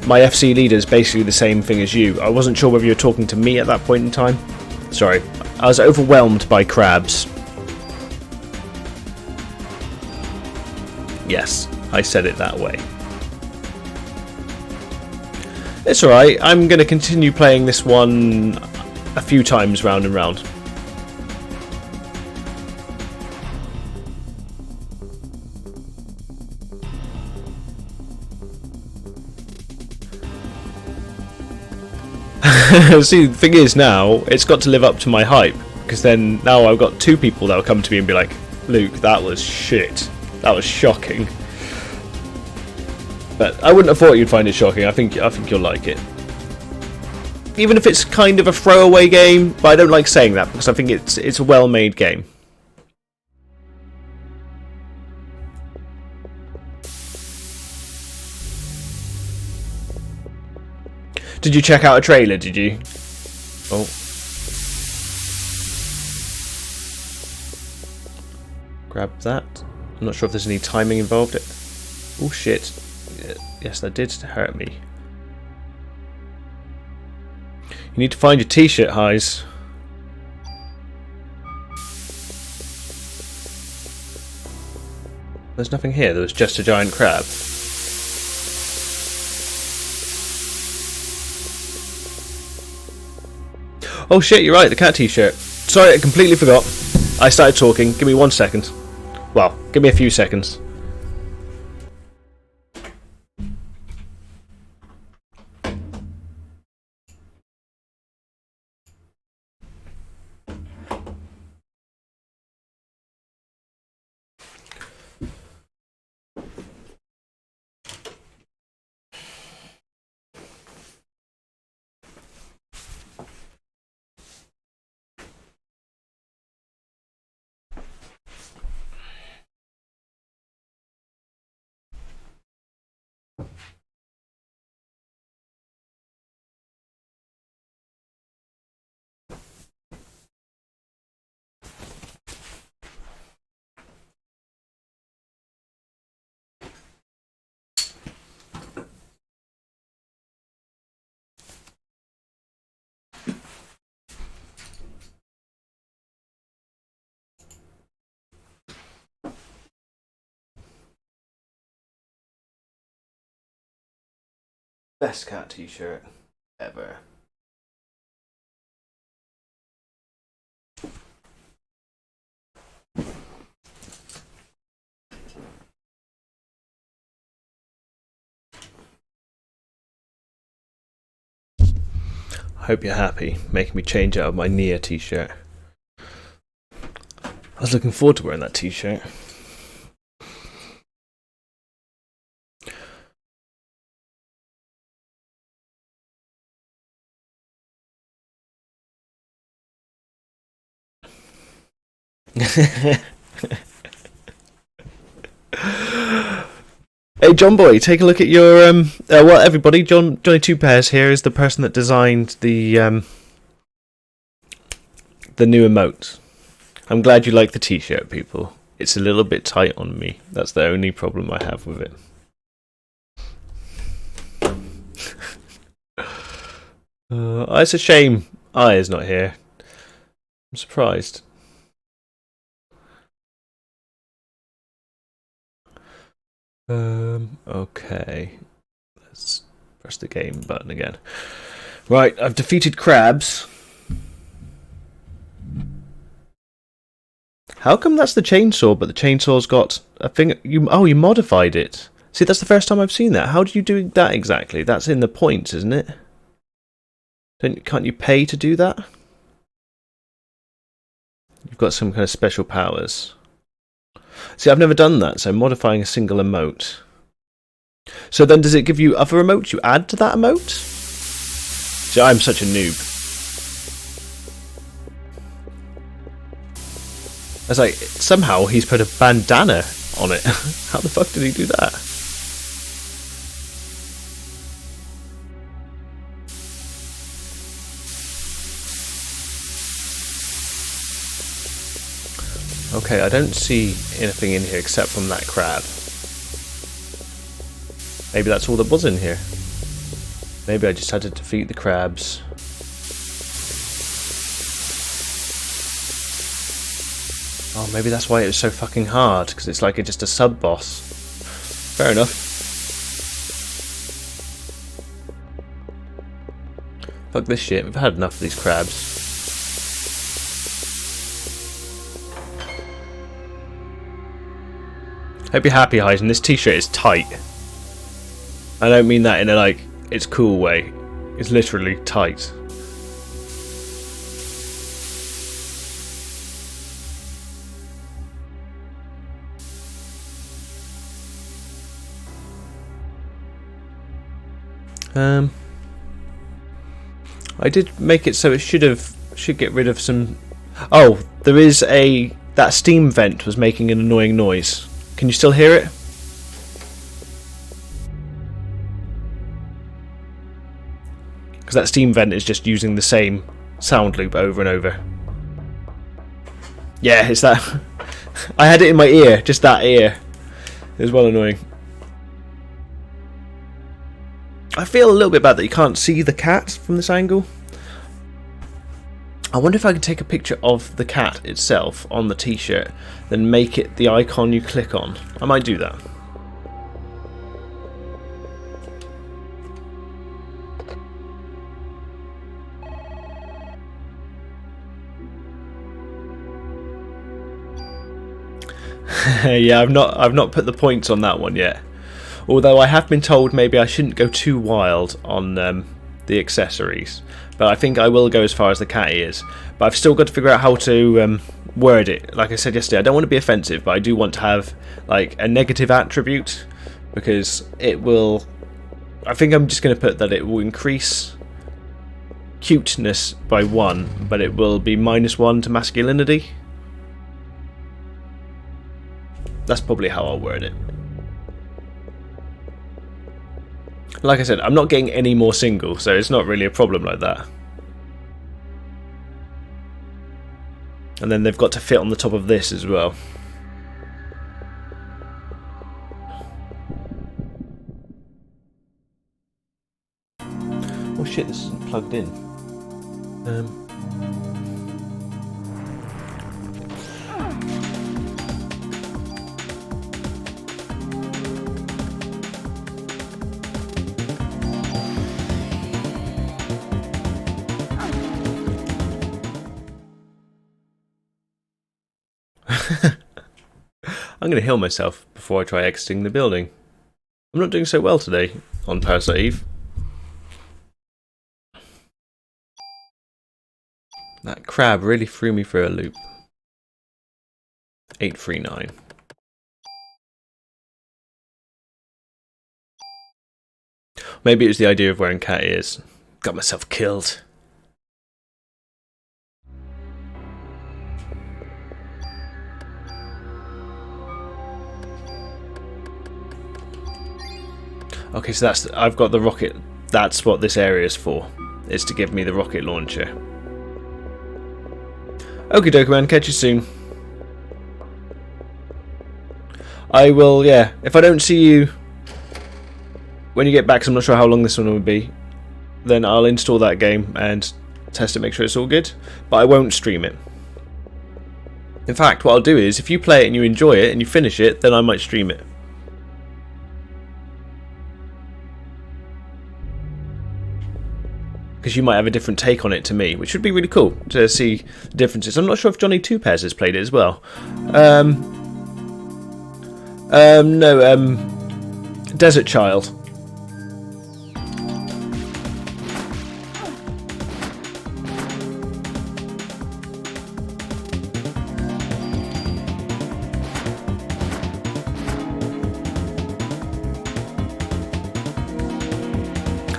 my FC leader is basically the same thing as you, I wasn't sure whether you were talking to me at that point in time. Sorry, I was overwhelmed by crabs. Yes, I said it that way. It's alright, I'm going to continue playing this one a few times round and round. See, the thing is now, it's got to live up to my hype, because then now I've got two people that will come to me and be like, Luke, that was shit. That was shocking. But I wouldn't have thought you'd find it shocking. I think you'll like it. Even if it's kind of a throwaway game, but I don't like saying that because I think it's a well-made game. Did you check out a trailer, did you? Oh. Grab that. I'm not sure if there's any timing involved. Oh shit. Yes, that did hurt me. You need to find your t-shirt, Highs. There's nothing here. There was just a giant crab. Oh shit, you're right, the cat t-shirt. Sorry, I completely forgot. I started talking. Give me 1 second. Well, give me a few seconds. Best cat t-shirt ever. I hope you're happy, making me change out of my Nia t-shirt. I was looking forward to wearing that t-shirt. Hey John Boy, take a look at your well everybody, Johnny Two Pairs here is the person that designed the new emote. I'm glad you like the t-shirt, people. It's a little bit tight on me. That's the only problem I have with it. It's a shame Aya's not here. I'm surprised. Okay. Let's press the game button again. Right, I've defeated crabs. How come that's the chainsaw, but the chainsaw's got a thing? You modified it. See, that's the first time I've seen that. How do you do that exactly? That's in the points, isn't it? Can't you pay to do that? You've got some kind of special powers. See, I've never done that, so modifying a single emote. So then does it give you other emotes you add to that emote? See, I'm such a noob. It's like, somehow he's put a bandana on it. How the fuck did he do that? Okay, I don't see anything in here except from that crab. Maybe that's all that was in here. Maybe I just had to defeat the crabs. Oh, maybe that's why it was so fucking hard, because it's like just a sub-boss. Fair enough. Fuck this shit, we've had enough of these crabs. Hope you're happy, Heisen. This t-shirt is tight. I don't mean that in a, like, it's cool way. It's literally tight. I did make it so it should get rid of some. Oh, there is that steam vent was making an annoying noise. Can you still hear it? Because that steam vent is just using the same sound loop over and over. Yeah, it's that. I had it in my ear, just that ear. It was well annoying. I feel a little bit bad that you can't see the cat from this angle. I wonder if I can take a picture of the cat itself on the t-shirt, then make it the icon you click on. I might do that. Yeah, I've not put the points on that one yet. Although I have been told maybe I shouldn't go too wild on the accessories. But I think I will go as far as the cat ears. But I've still got to figure out how to word it. Like I said yesterday, I don't want to be offensive, but I do want to have like a negative attribute, because it will. I think I'm just going to put that it will increase cuteness by 1, but it will be -1 to masculinity. That's probably how I'll word it. Like I said, I'm not getting any more single, so it's not really a problem like that. And then they've got to fit on the top of this as well. Oh shit, this isn't plugged in. I'm going to heal myself before I try exiting the building. I'm not doing so well today on Parasite Eve. That crab really threw me for a loop. 839. Maybe it was the idea of wearing cat ears. Got myself killed. Okay, so I've got the rocket. That's what this area is for. Is to give me the rocket launcher. Okie dokie, man. Catch you soon. I will, yeah. If I don't see you when you get back, 'cause I'm not sure how long this one will be, then I'll install that game and test it, make sure it's all good. But I won't stream it. In fact, what I'll do is, if you play it and you enjoy it and you finish it, then I might stream it. Because you might have a different take on it to me, which would be really cool to see the differences. I'm not sure if Johnny Two Pairs has played it as well. No, Desert Child.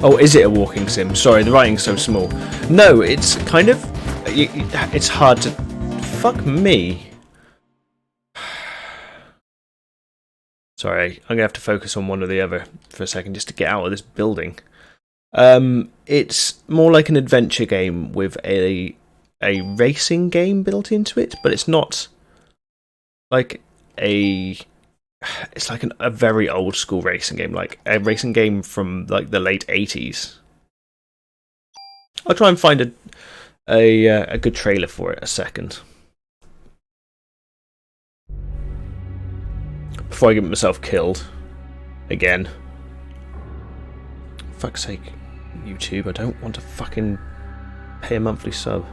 Oh, is it a walking sim? Sorry, the writing's so small. No, it's kind of... It's hard to... Fuck me. Sorry, I'm going to have to focus on one or the other for a second just to get out of this building. It's more like an adventure game with a racing game built into it, but it's not like a... It's like a very old school racing game, like a racing game from like the late 80s. I'll try and find a good trailer for it a second. Before I get myself killed again. For fuck's sake, YouTube, I don't want to fucking pay a monthly sub.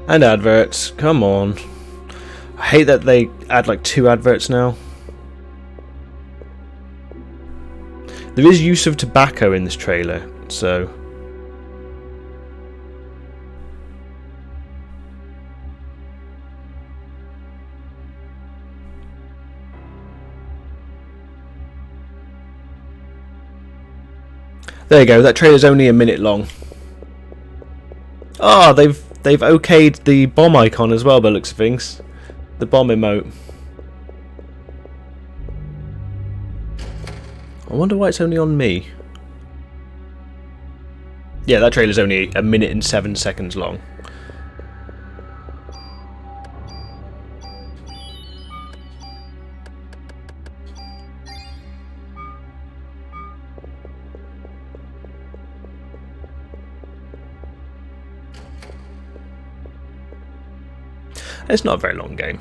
And adverts, come on. I hate that they add like 2 adverts now. There is use of tobacco in this trailer, so... There you go, that trailer's only a minute long. Oh, they've okayed the bomb icon as well by the looks of things. The bomb emote. I wonder why it's only on me. Yeah, that trailer's only a minute and 7 seconds long. It's not a very long game.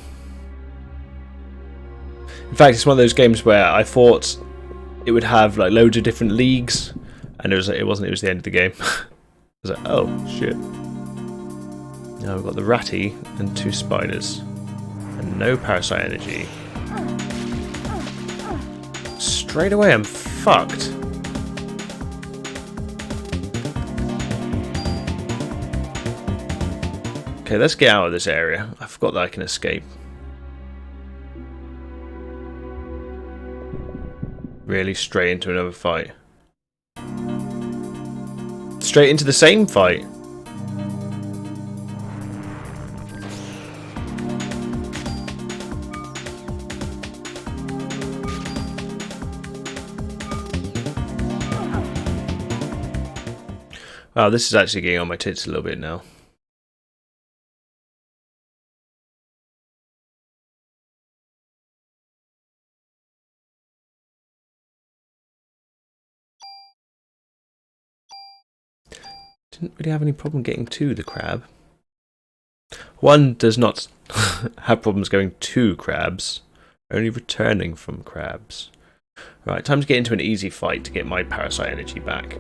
In fact, it's one of those games where I thought it would have like loads of different leagues, and it wasn't. It was the end of the game. I was like, oh shit. Now we've got the ratty and 2 spiders, and no parasite energy. Straight away, I'm fucked. Okay, let's get out of this area. I forgot that I can escape. Really, straight into another fight. Straight into the same fight. Wow, this is actually getting on my tits a little bit now. Didn't really have any problem getting to the crab. One does not have problems going to crabs, only returning from crabs. Right, time to get into an easy fight to get my parasite energy back.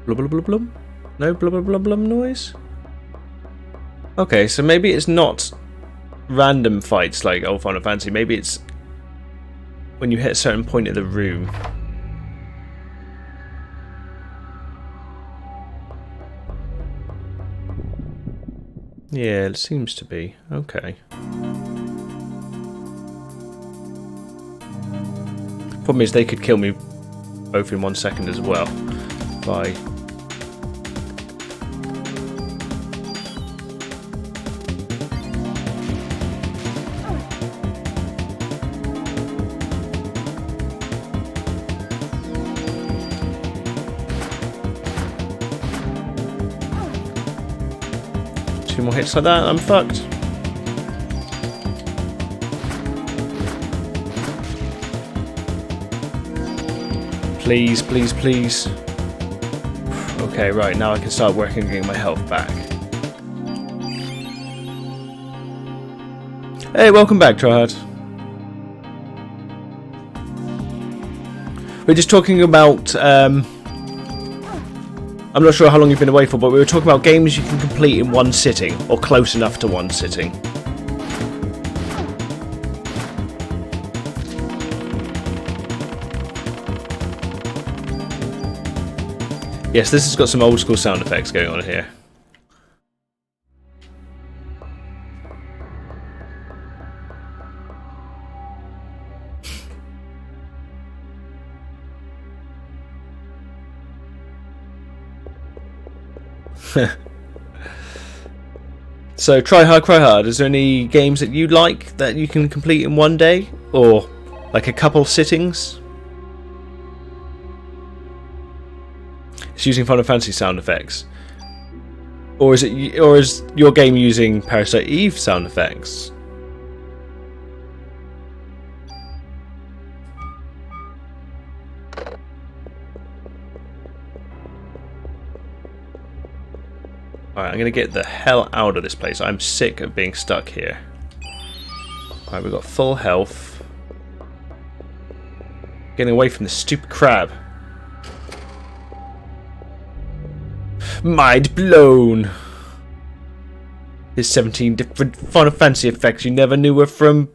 Blub blub blub blub? No blub blub blub blub noise? Okay, so maybe it's not random fights like old Final Fantasy. Maybe it's when you hit a certain point in the room. Yeah, it seems to be. Okay. Problem is they could kill me both in 1 second as well. By... 2 more hits like that, I'm fucked. Please, please, please. Okay, right, now I can start working on getting my health back. Hey, welcome back, Tryhard. We're just talking about, I'm not sure how long you've been away for, but we were talking about games you can complete in one sitting, or close enough to one sitting. Yes, this has got some old school sound effects going on here. So, try hard. Is there any games that you like that you can complete in one day? Or like a couple sittings? It's using Final Fantasy sound effects. Or is your game using Parasite Eve sound effects? Alright, I'm going to get the hell out of this place. I'm sick of being stuck here. Alright, we've got full health. Getting away from this stupid crab. Mind blown! There's 17 different Final Fantasy effects you never knew were from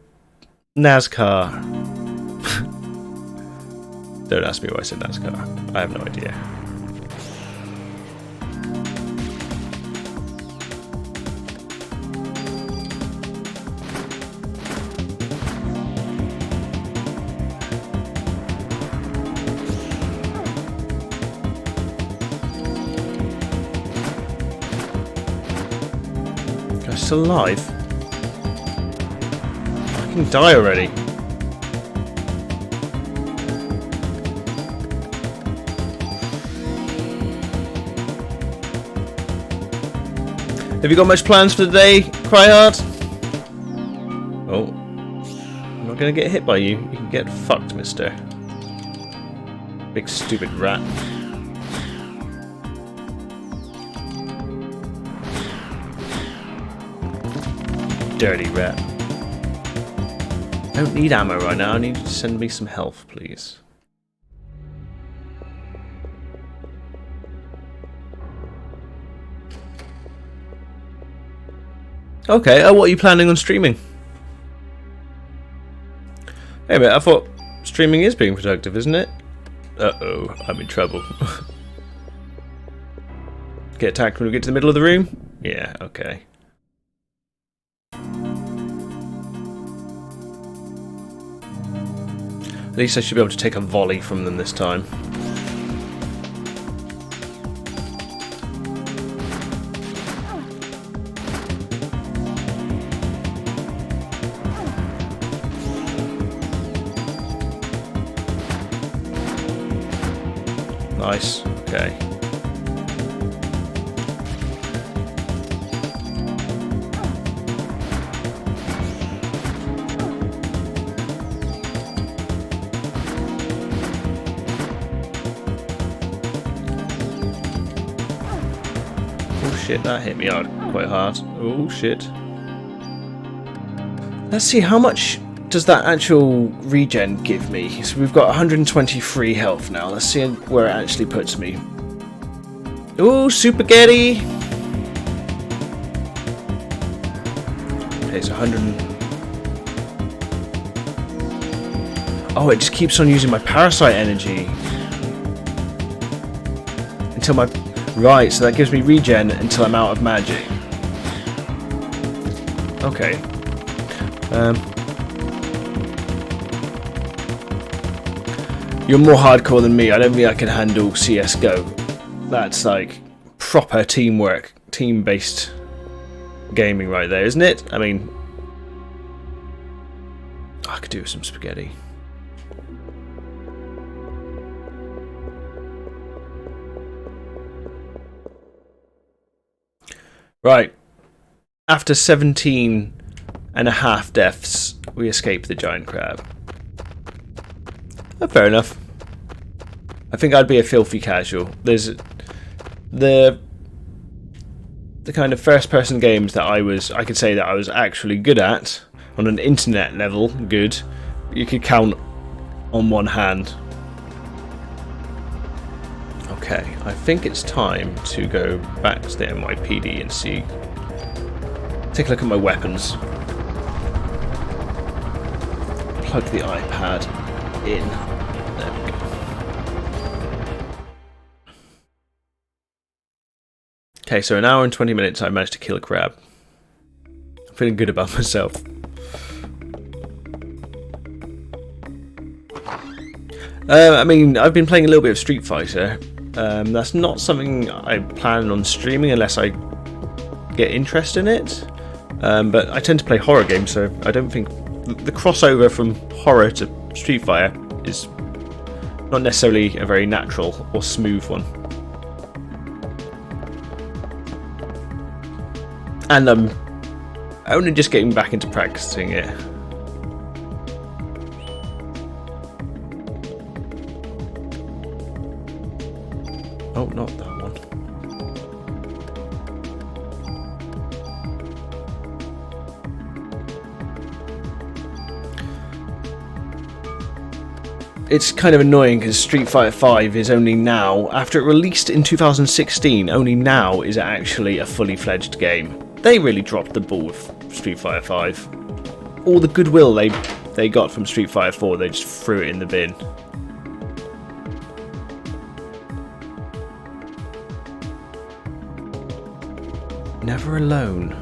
NASCAR. Don't ask me why I said NASCAR. I have no idea. Still alive? I can die already. Have you got much plans for the day, Cryhard? Oh, I'm not gonna get hit by you. You can get fucked, mister. Big stupid rat. Dirty rat. I don't need ammo right now. I need you to send me some health, please. Okay, what are you planning on streaming? Hey mate, I thought streaming is being productive, isn't it? Uh-oh, I'm in trouble. Get attacked when we get to the middle of the room? Yeah, okay. At least I should be able to take a volley from them this time. Nice, okay. Shit, that hit me out quite hard. Oh shit. Let's see, how much does that actual regen give me? So we've got 123 health now. Let's see where it actually puts me. Ooh, Supergetty! Okay, so 100. Oh, it just keeps on using my Parasite energy. Until my... Right, so that gives me regen until I'm out of magic. Okay. You're more hardcore than me. I don't think I can handle CSGO. That's like proper teamwork, team-based gaming right there, isn't it? I mean, I could do with some spaghetti. Right, after 17 and a half deaths, we escape the giant crab. Oh, fair enough. I think I'd be a filthy casual. There's the kind of first-person games that I could say that I was actually good at on an internet level, good. You could count on one hand. Okay, I think it's time to go back to the NYPD and see. Take a look at my weapons. Plug the iPad in. There we go. Okay, so an hour and 20 minutes I managed to kill a crab. I'm feeling good about myself. I mean, I've been playing a little bit of Street Fighter. That's not something I plan on streaming unless I get interest in it. But I tend to play horror games, so I don't think the crossover from horror to Street Fighter is not necessarily a very natural or smooth one. And I'm only just getting back into practicing it. Oh, not that one. It's kind of annoying because Street Fighter V is only now, after it released in 2016, only now is it actually a fully fledged game. They really dropped the ball with Street Fighter V. All the goodwill they got from Street Fighter 4, they just threw it in the bin. Never Alone.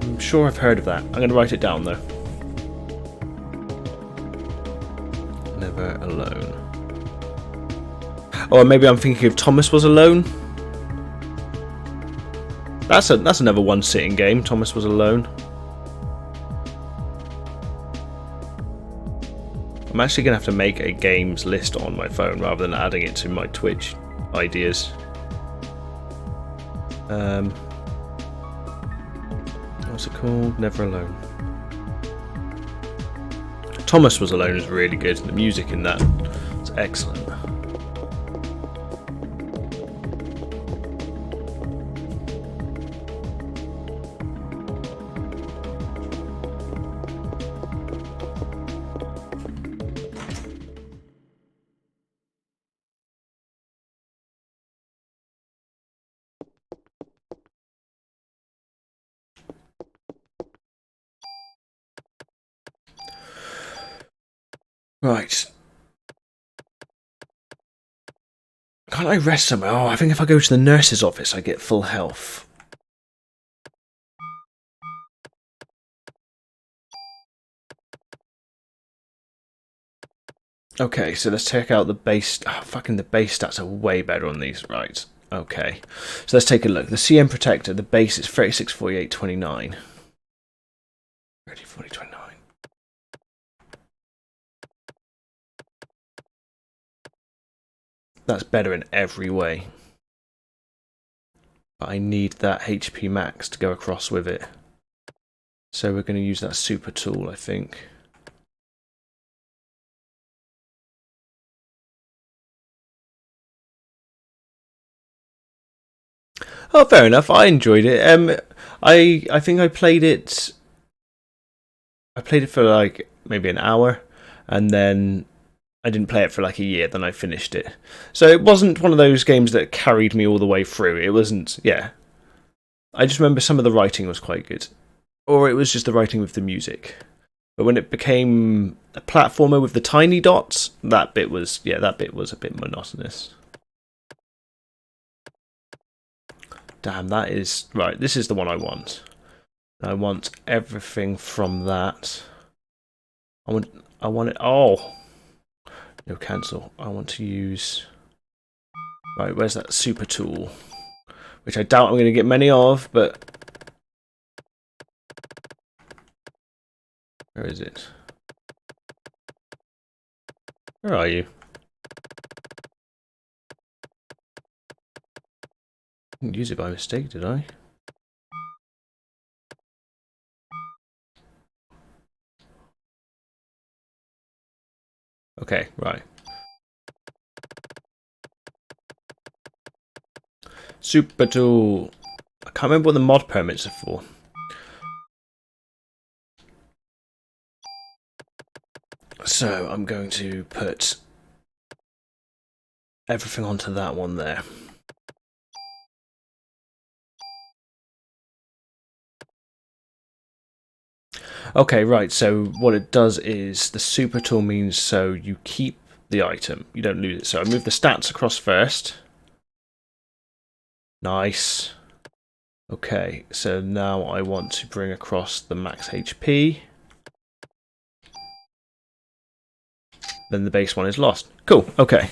I'm sure I've heard of that. I'm going to write it down though. Never Alone. Or maybe I'm thinking of Thomas Was Alone. That's another one sitting game. Thomas Was Alone. I'm actually going to have to make a games list on my phone rather than adding it to my Twitch ideas. What's it called? Never Alone. Thomas Was Alone is really good. The music in that is excellent. Right. Can't I rest somewhere? Oh, I think if I go to the nurse's office, I get full health. Okay, so let's check out the base. Oh, fucking the base stats are way better on these. Right. Okay. So let's take a look. The CM Protector, the base is 36, 48, 29. 30, 40, 29. That's better in every way. But I need that HP max to go across with it. So we're going to use that super tool, I think. Oh, fair enough. I enjoyed it. I think I played it. I played it for like maybe an hour, and then I didn't play it for like a year. Then I finished it. So it wasn't one of those games that carried me all the way through. It wasn't. Yeah. I just remember some of the writing was quite good, or it was just the writing with the music. But when it became a platformer with the tiny dots, that bit was a bit monotonous. Damn, that is right. This is the one I want. I want everything from that. I want it. Oh, no, cancel. I want to use. Right, where's that super tool? Which I doubt I'm going to get many of, but where is it? Where are you? I didn't use it by mistake, did I? Okay, right. Super tool. can't remember what the mod permits are for. So I'm going to put everything onto that one there. Okay, right, so what it does is the super tool means so you keep the item, you don't lose it. So I move the stats across first. Nice. Okay, so now I want to bring across the max HP. Then the base one is lost. Cool, okay.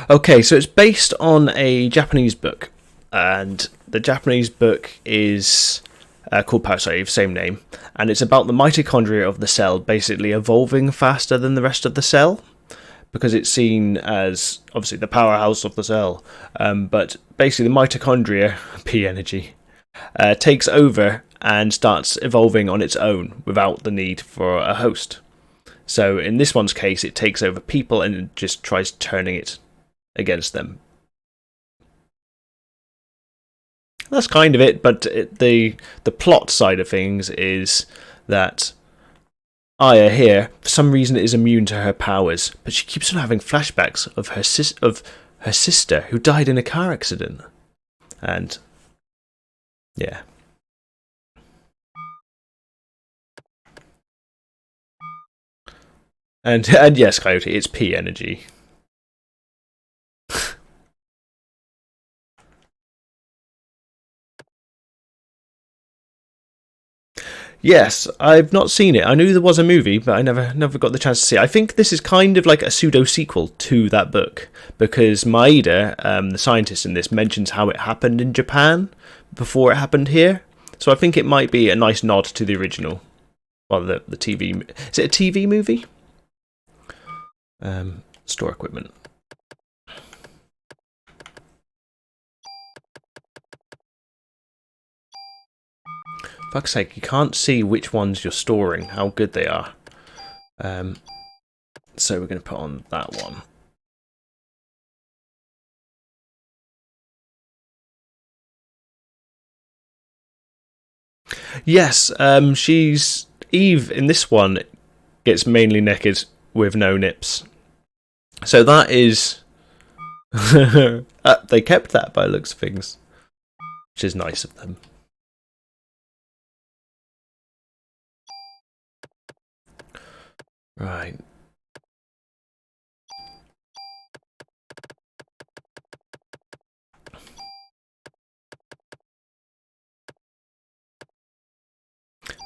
Okay, so it's based on a Japanese book. And the Japanese book is called Parasite, same name. And it's about the mitochondria of the cell basically evolving faster than the rest of the cell. Because it's seen as, obviously, the powerhouse of the cell. But basically the mitochondria, P energy, takes over and starts evolving on its own without the need for a host. So in this one's case, it takes over people and it just tries turning it against them. That's kind of it, but the plot side of things is that Aya here, for some reason, is immune to her powers, but she keeps on having flashbacks of her sister who died in a car accident, and yeah. And yes, Coyote, it's P energy. Yes, I've not seen it. I knew there was a movie, but I never got the chance to see it. I think this is kind of like a pseudo-sequel to that book, because Maeda, the scientist in this, mentions how it happened in Japan before it happened here. So I think it might be a nice nod to the original. Well, the TV... Is it a TV movie? Store equipment. Fuck's sake, you can't see which ones you're storing, how good they are. So we're going to put on that one. Yes, she's... Eve, in this one, gets mainly naked with no nips. So that is... they kept that by the looks of things. Which is nice of them. Right.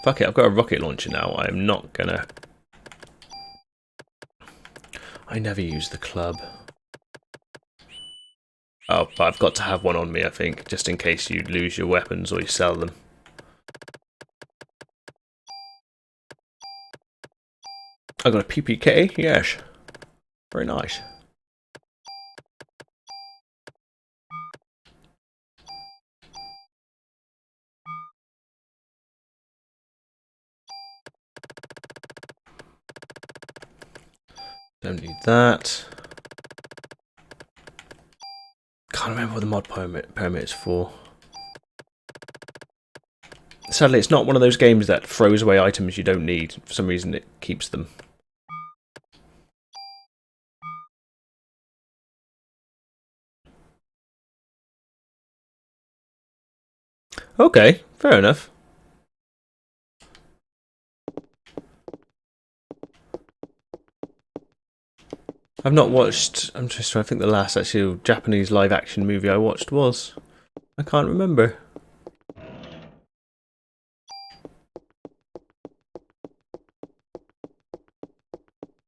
Fuck it, I've got a rocket launcher now. I'm not gonna... I never use the club. Oh, but I've got to have one on me, I think, just in case you lose your weapons or you sell them. I got a PPK, yes. Very nice. Don't need that. Can't remember what the mod permit is for. Sadly, it's not one of those games that throws away items you don't need. For some reason, it keeps them. Okay, fair enough. I've not watched... I'm just trying to think the last actual Japanese live-action movie I watched was. I can't remember.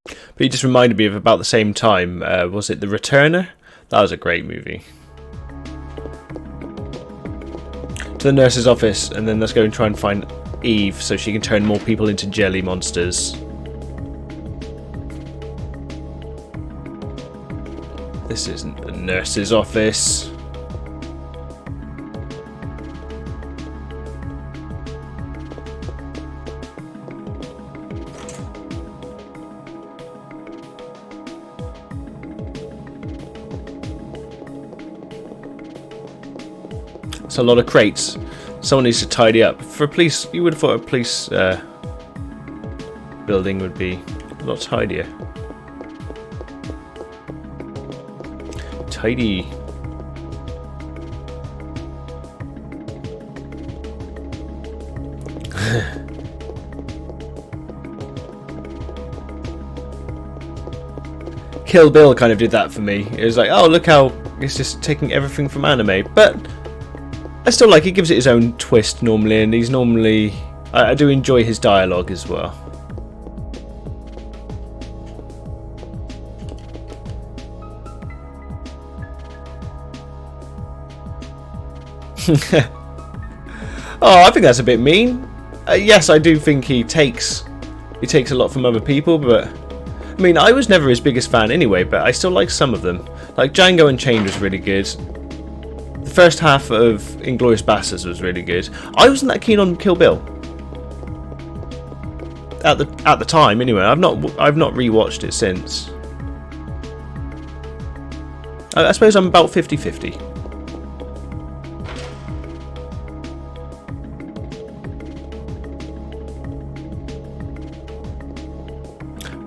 But you just reminded me of about the same time. Was it The Returner? That was a great movie. To the nurse's office, and then let's go and try and find Eve so she can turn more people into jelly monsters. This isn't the nurse's office. It's a lot of crates. Someone needs to tidy up. For a police, you would have thought a police building would be a lot tidier. Tidy. Kill Bill kind of did that for me. It was like, oh, look how it's just taking everything from anime. But I still like it. Gives it his own twist normally, and he's normally... I do enjoy his dialogue as well. Oh, I think that's a bit mean. Yes, I do think he takes a lot from other people, but I mean, I was never his biggest fan anyway, but I still like some of them. Like Django Unchained was really good. The first half of Inglourious Basterds was really good. I wasn't that keen on Kill Bill at the time anyway. I've not rewatched it since. I suppose I'm about 50-50.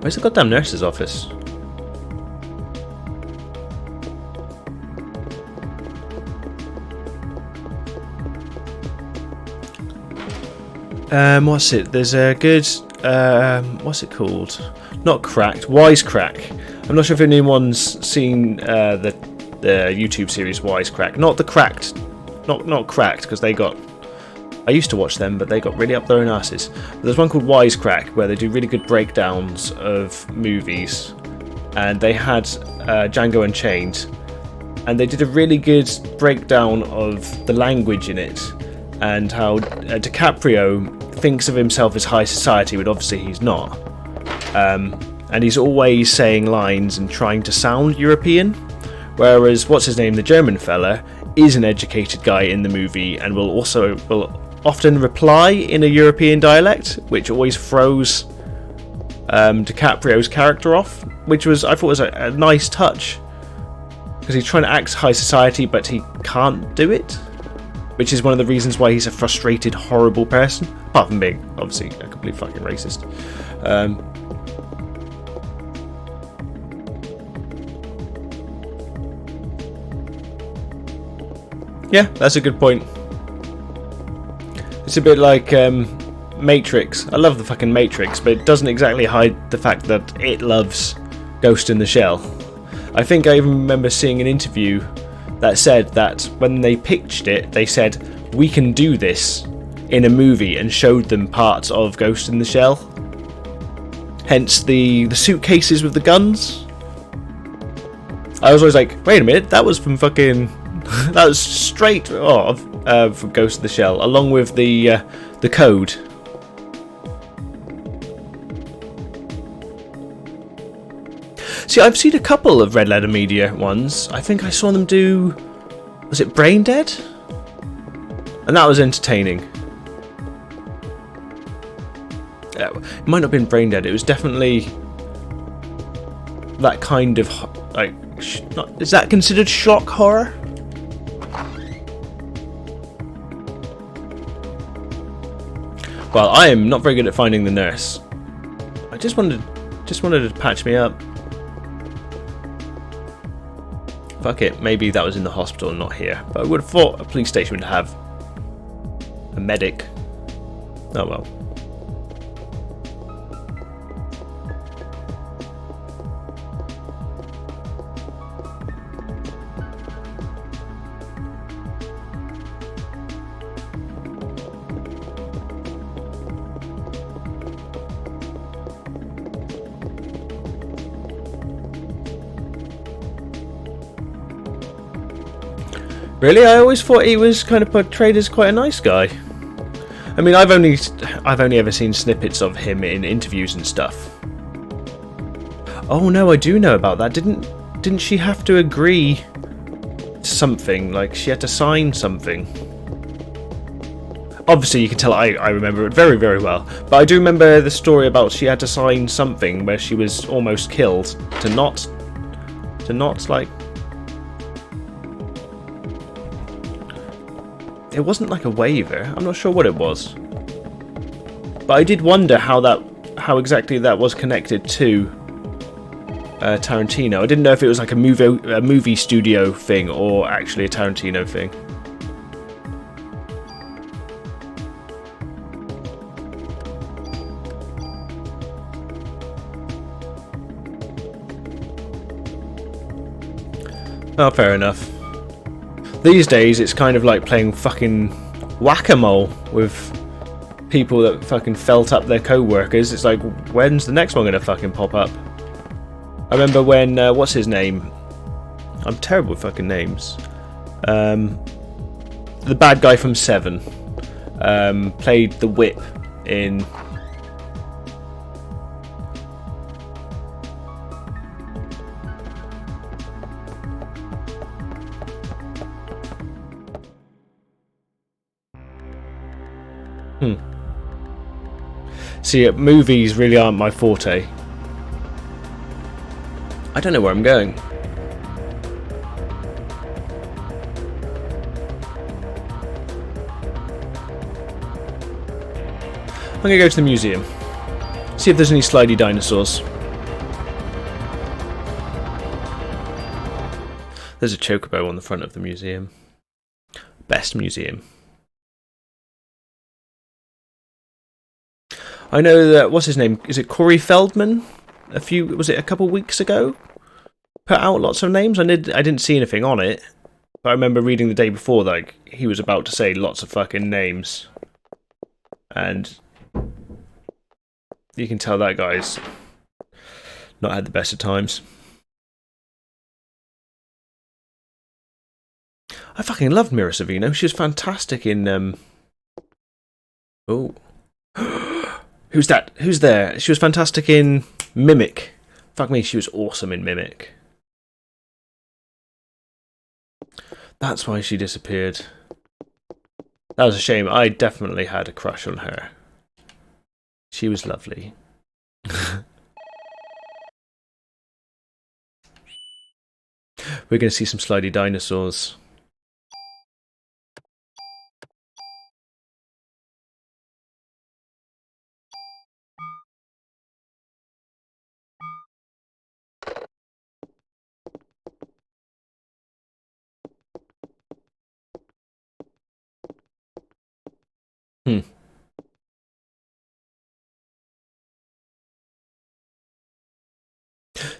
Where's the goddamn nurse's office? What's it? There's a good what's it called? Not Cracked, Wisecrack. I'm not sure if anyone's seen the YouTube series Wisecrack. Not the Cracked, not Cracked, because they got... I used to watch them, but they got really up their own asses. But there's one called Wisecrack, where they do really good breakdowns of movies. And they had Django Unchained. And they did a really good breakdown of the language in it. And how DiCaprio thinks of himself as high society, but obviously he's not. And he's always saying lines and trying to sound European. Whereas, what's his name, the German fella, is an educated guy in the movie and will often reply in a European dialect, which always throws DiCaprio's character off, which I thought was a nice touch, because he's trying to act high society but he can't do it, which is one of the reasons why he's a frustrated, horrible person, apart from being obviously a complete fucking racist. Yeah, that's a good point. It's a bit like Matrix. I love the fucking Matrix, but it doesn't exactly hide the fact that it loves Ghost in the Shell. I think I even remember seeing an interview that said that when they pitched it, they said, we can do this in a movie, and showed them parts of Ghost in the Shell. Hence the suitcases with the guns. I was always like, wait a minute, that was from fucking... that was straight from Ghost in the Shell, along with the code. See, I've seen a couple of Red Letter Media ones. I think I saw them do... was it Brain Dead? And that was entertaining. It might not have been Brain Dead. It was definitely that kind of like... is that considered shock horror? Well, I am not very good at finding the nurse. I just wanted to patch me up. Fuck it, maybe that was in the hospital and not here. But I would have thought a police station would have a medic. Oh well. Really? I always thought he was kind of portrayed as quite a nice guy. I mean, I've only ever seen snippets of him in interviews and stuff. Oh no, I do know about that. Didn't she have to agree to something? Like, she had to sign something. Obviously, you can tell I remember it very, very well. But I do remember the story about she had to sign something where she was almost killed to not it wasn't like a waiver. I'm not sure what it was, but I did wonder how exactly that was connected to Tarantino. I didn't know if it was like a movie studio thing or actually a Tarantino thing. Oh, fair enough. These days, it's kind of like playing fucking whack-a-mole with people that fucking felt up their co-workers. It's like, when's the next one gonna fucking pop up? I remember when, what's his name? I'm terrible with fucking names. The bad guy from Seven played the whip in... See, movies really aren't my forte. I don't know where I'm going. I'm gonna go to the museum. See if there's any slidey dinosaurs. There's a chocobo on the front of the museum. Best museum. I know that, what's his name? Is it Corey Feldman? Was it a couple weeks ago? Put out lots of names. I didn't see anything on it, but I remember reading the day before that, like, he was about to say lots of fucking names, and you can tell that guy's not had the best of times. I fucking loved Mira Sorvino. She was fantastic in Oh. Who's that? Who's there? She was fantastic in Mimic. Fuck me, she was awesome in Mimic. That's why she disappeared. That was a shame. I definitely had a crush on her. She was lovely. We're going to see some slidey dinosaurs.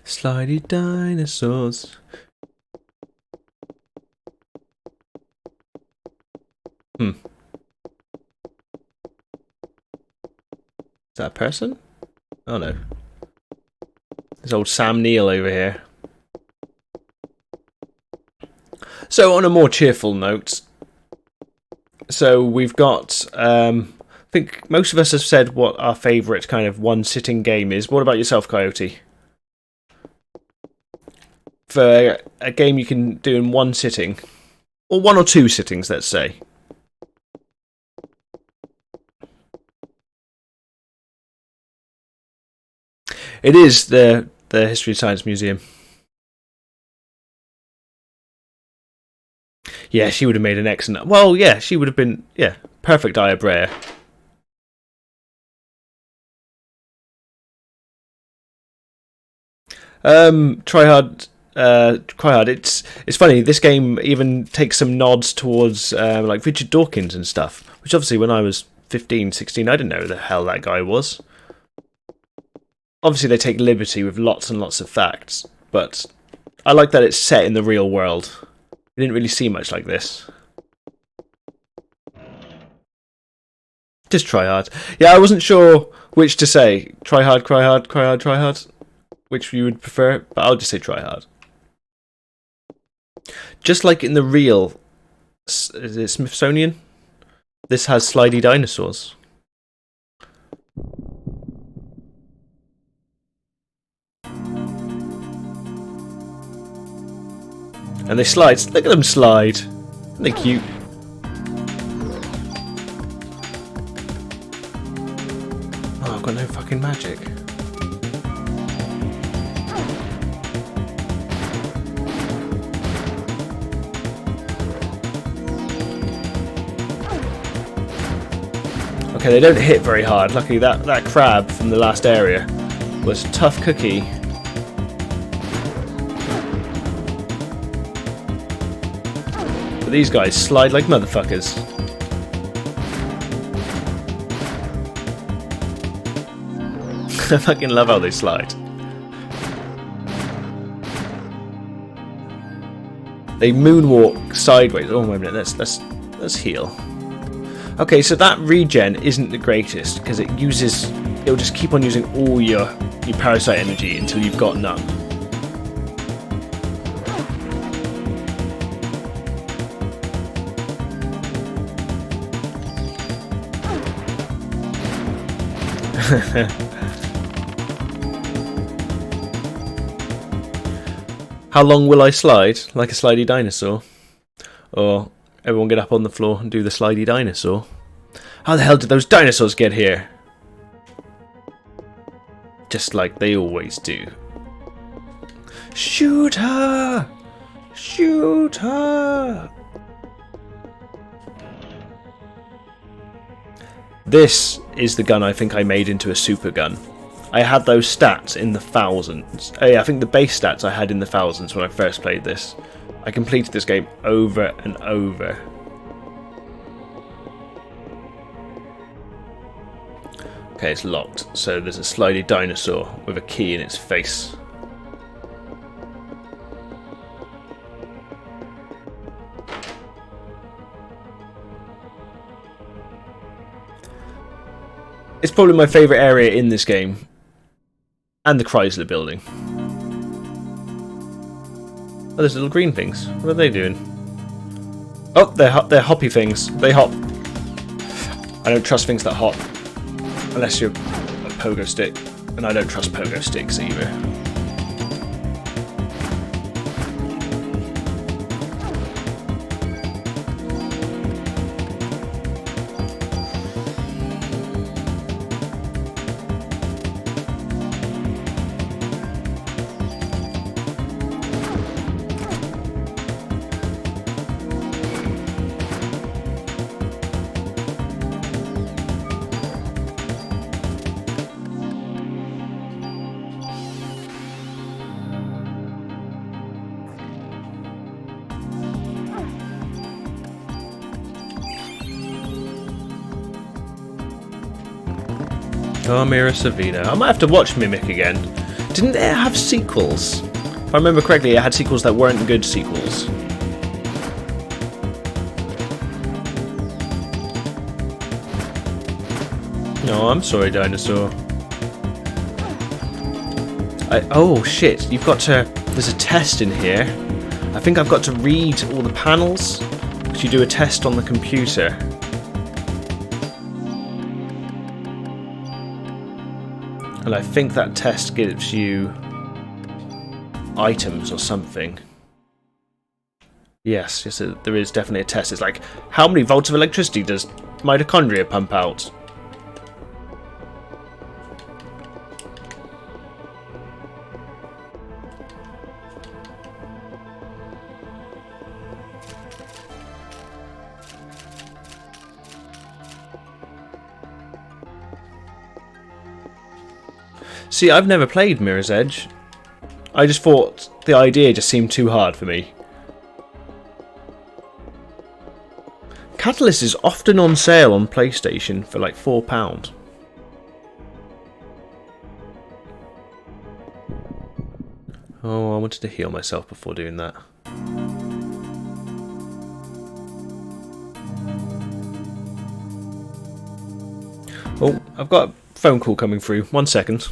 Slidey dinosaurs. Is that a person? Oh no. There's old Sam Neill over here. So on a more cheerful note, so we've got, I think most of us have said what our favourite kind of one-sitting game is. What about yourself, Coyote? For a game you can do in one sitting, or one or two sittings, let's say. It is the History of Science Museum. Yeah, she would have made an excellent... Well, yeah, she would have been... Yeah, perfect Aya Brea. Try hard. It's funny. This game even takes some nods towards like Richard Dawkins and stuff. Which obviously, when I was 15, 16, I didn't know who the hell that guy was. Obviously, they take liberty with lots and lots of facts, but I like that it's set in the real world. You didn't really see much like this. Just try hard. Yeah, I wasn't sure which to say. Try hard, cry hard, cry hard, try hard. Which you would prefer, but I'll just say try hard. Just like in the real, is it Smithsonian? This has slidey dinosaurs. And they slide. Look at them slide. Aren't they cute? Oh, I've got no fucking magic. Okay, they don't hit very hard. Luckily, that crab from the last area was a tough cookie. But these guys slide like motherfuckers. I fucking love how they slide. They moonwalk sideways. Oh, wait a minute. Let's heal. Okay, so that regen isn't the greatest because it'll just keep on using all your parasite energy until you've got none. How long will I slide? Like a slidey dinosaur? Or everyone get up on the floor and do the slidey dinosaur? How the hell did those dinosaurs get here? Just like they always do. Shoot her! Shoot her! This is the gun I think I made into a super gun. I had those stats in the thousands. Oh yeah, I think the base stats I had in the thousands when I first played this. I completed this game over and over. Okay, it's locked. So there's a slidey dinosaur with a key in its face. It's probably my favourite area in this game. And the Chrysler building. Oh, there's little green things. What are they doing? Oh, they're hoppy things. They hop. I don't trust things that hop. Unless you're a pogo stick. And I don't trust pogo sticks either. Oh, Mira Savina. I might have to watch Mimic again. Didn't it have sequels? If I remember correctly, it had sequels that weren't good sequels. No, I'm sorry, dinosaur. Oh shit, you've got to... There's a test in here. I think I've got to read all the panels, because you do a test on the computer. And I think that test gives you items or something. Yes, there is definitely a test. It's like, how many volts of electricity does mitochondria pump out? See, I've never played Mirror's Edge. I just thought the idea just seemed too hard for me. Catalyst is often on sale on PlayStation for like £4. Oh, I wanted to heal myself before doing that. Oh, I've got a phone call coming through. 1 second.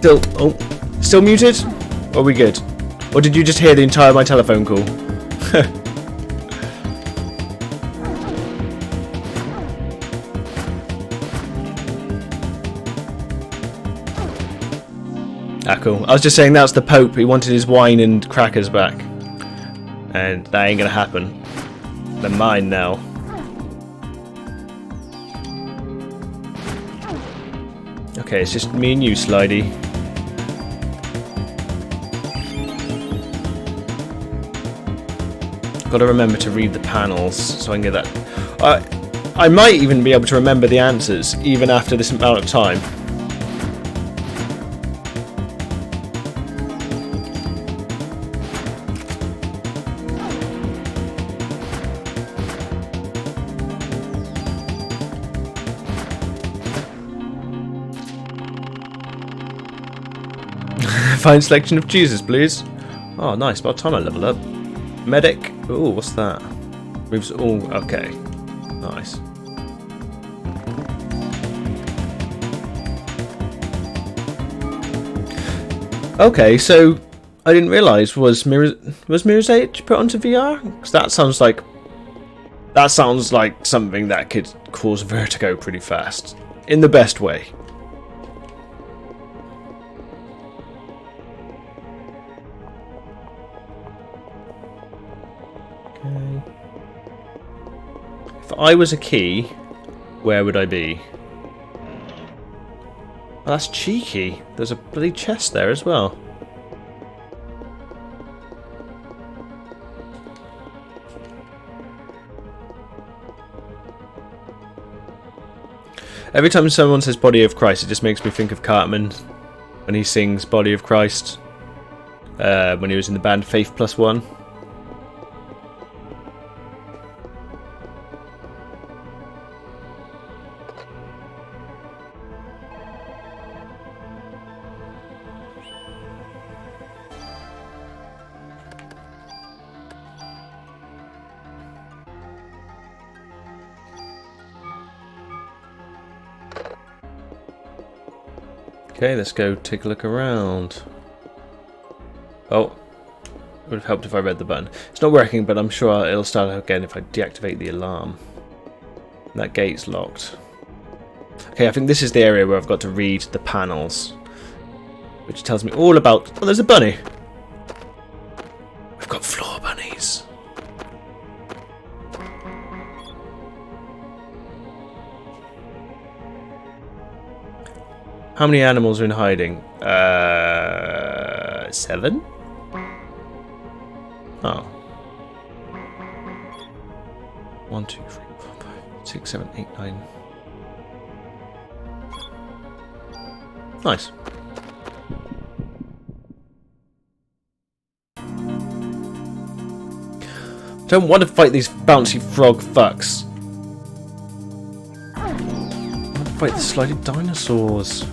Still muted? Or are we good? Or did you just hear the entire of my telephone call? Ah, cool. I was just saying that's the Pope. He wanted his wine and crackers back. And that ain't gonna happen. They're mine now. Okay, it's just me and you, Slidey. Gotta remember to read the panels so I can get that. I might even be able to remember the answers even after this amount of time. Fine selection of choosers, please. Oh, nice. About time I level up. Medic. Ooh, what's that? Moves all. Okay. Nice. Okay, so I didn't realise was Mirror's Edge put onto VR? Because that sounds like something that could cause vertigo pretty fast, in the best way. If I was a key, where would I be? Oh, that's cheeky. There's a bloody chest there as well. Every time someone says Body of Christ, it just makes me think of Cartman when he sings Body of Christ when he was in the band Faith Plus One. Okay, let's go take a look around. Oh, it would have helped if I read the button. It's not working, but I'm sure it'll start again if I deactivate the alarm. That gate's locked. Okay, I think this is the area where I've got to read the panels, which tells me all about... Oh, there's a bunny! We've got floor bunnies. How many animals are in hiding? 7? Oh. 1, 2, 3, 4, 5, 6, 7, 8, 9. Nice. Don't want to fight these bouncy frog fucks. I want to fight the sliding dinosaurs.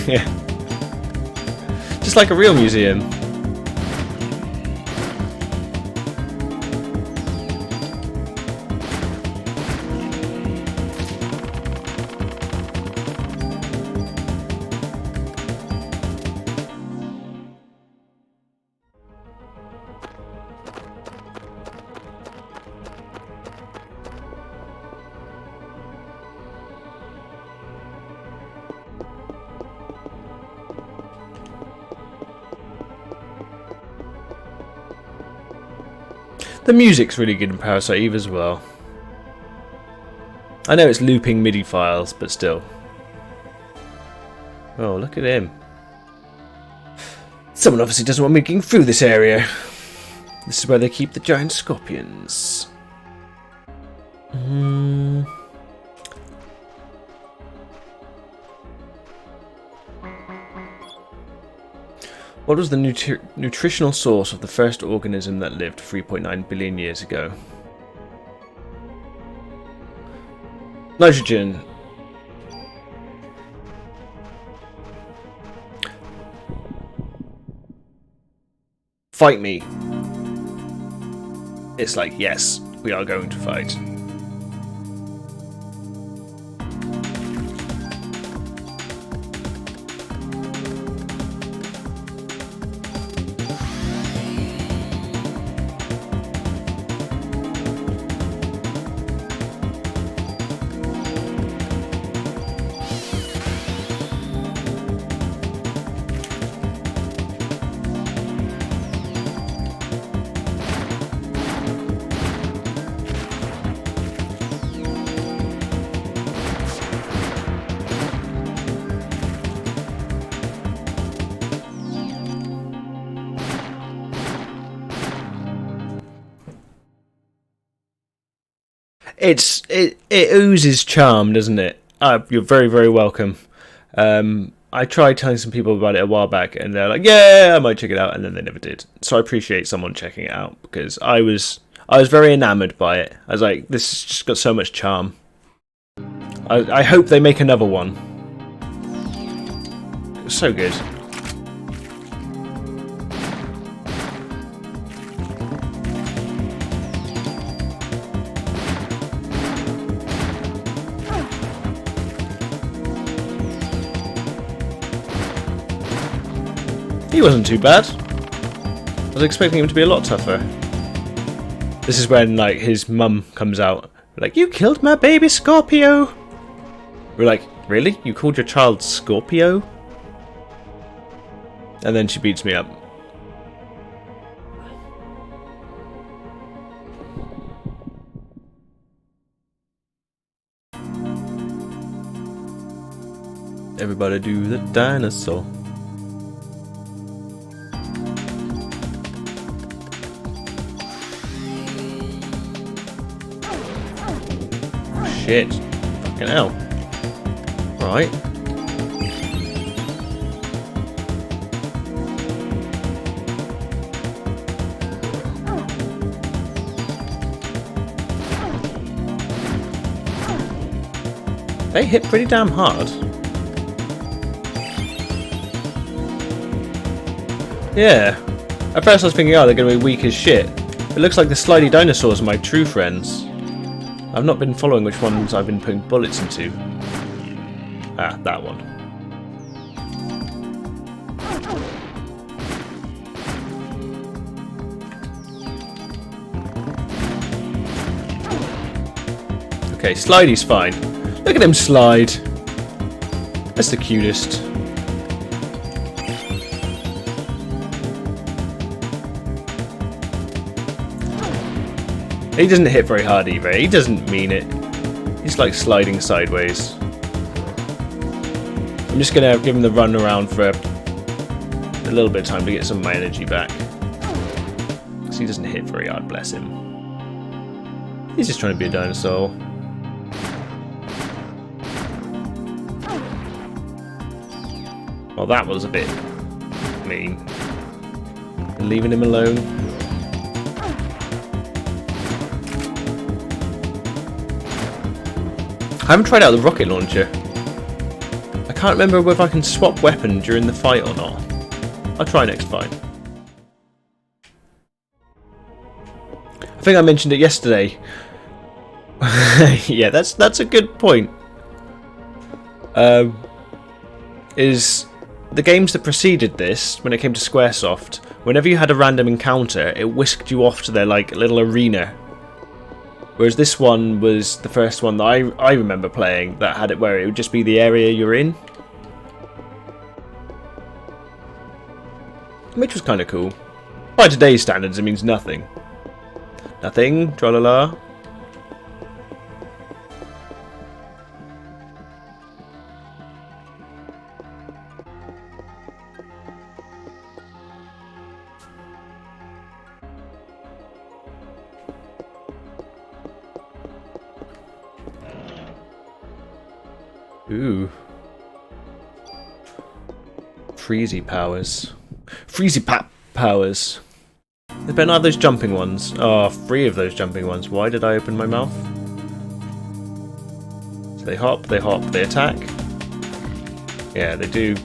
Yeah. Just like a real museum. The music's really good in Parasite Eve as well. I know it's looping MIDI files, but still. Oh, look at him. Someone obviously doesn't want me getting through this area. This is where they keep the giant scorpions. What was the nutritional source of the first organism that lived 3.9 billion years ago? Nitrogen. fight me, it's like, yes, we are going to fight. It oozes charm, doesn't it? You're very, very welcome. I tried telling some people about it a while back, and they're like, "Yeah, I might check it out," and then they never did. So I appreciate someone checking it out, because I was very enamoured by it. I was like, "This has just got so much charm." I hope they make another one. It was so good. He wasn't too bad. I was expecting him to be a lot tougher. This is when, like, his mum comes out. Like, "You killed my baby Scorpio!" We're like, "Really? You called your child Scorpio?" And then she beats me up. Everybody do the dinosaur. Shit. Fucking hell. Right. They hit pretty damn hard. Yeah. At first I was thinking, oh, they're going to be weak as shit. It looks like the slidey dinosaurs are my true friends. I've not been following which ones I've been putting bullets into. Ah, that one. Okay, Slidey's fine. Look at him slide. That's the cutest. He doesn't hit very hard either. He doesn't mean it. He's like sliding sideways. I'm just gonna give him the run around for a little bit of time to get some of my energy back. Because he doesn't hit very hard, bless him. He's just trying to be a dinosaur. Well, that was a bit mean. Leaving him alone. I haven't tried out the rocket launcher. I can't remember whether I can swap weapon during the fight or not. I'll try next fight. I think I mentioned it yesterday. Yeah, that's a good point. Is the games that preceded this, when it came to Squaresoft, whenever you had a random encounter, it whisked you off to their like little arena. Whereas this one was the first one that I remember playing that had it where it would just be the area you're in. Which was kind of cool. By today's standards, it means nothing. Nothing, tra-la-la. Ooh. Freezy powers. Freezy powers. There's been those jumping ones. Oh, 3 of those jumping ones. Why did I open my mouth? So they hop, they attack. Yeah, they do.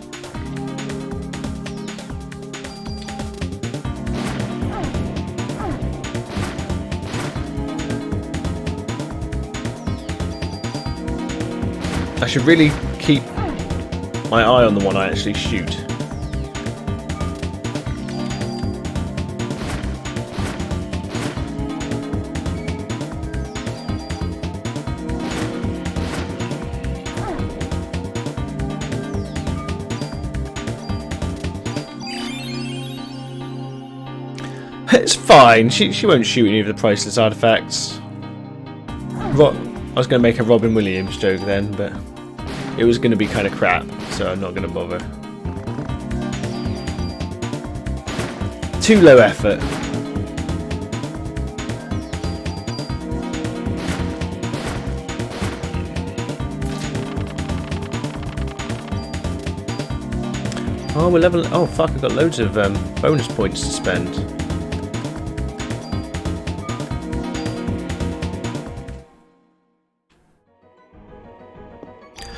I should really keep my eye on the one I actually shoot. It's fine. She won't shoot any of the priceless artifacts. I was going to make a Robin Williams joke then, but it was going to be kind of crap, so I'm not going to bother. Too low effort. Oh, we're level. Oh fuck! I've got loads of bonus points to spend.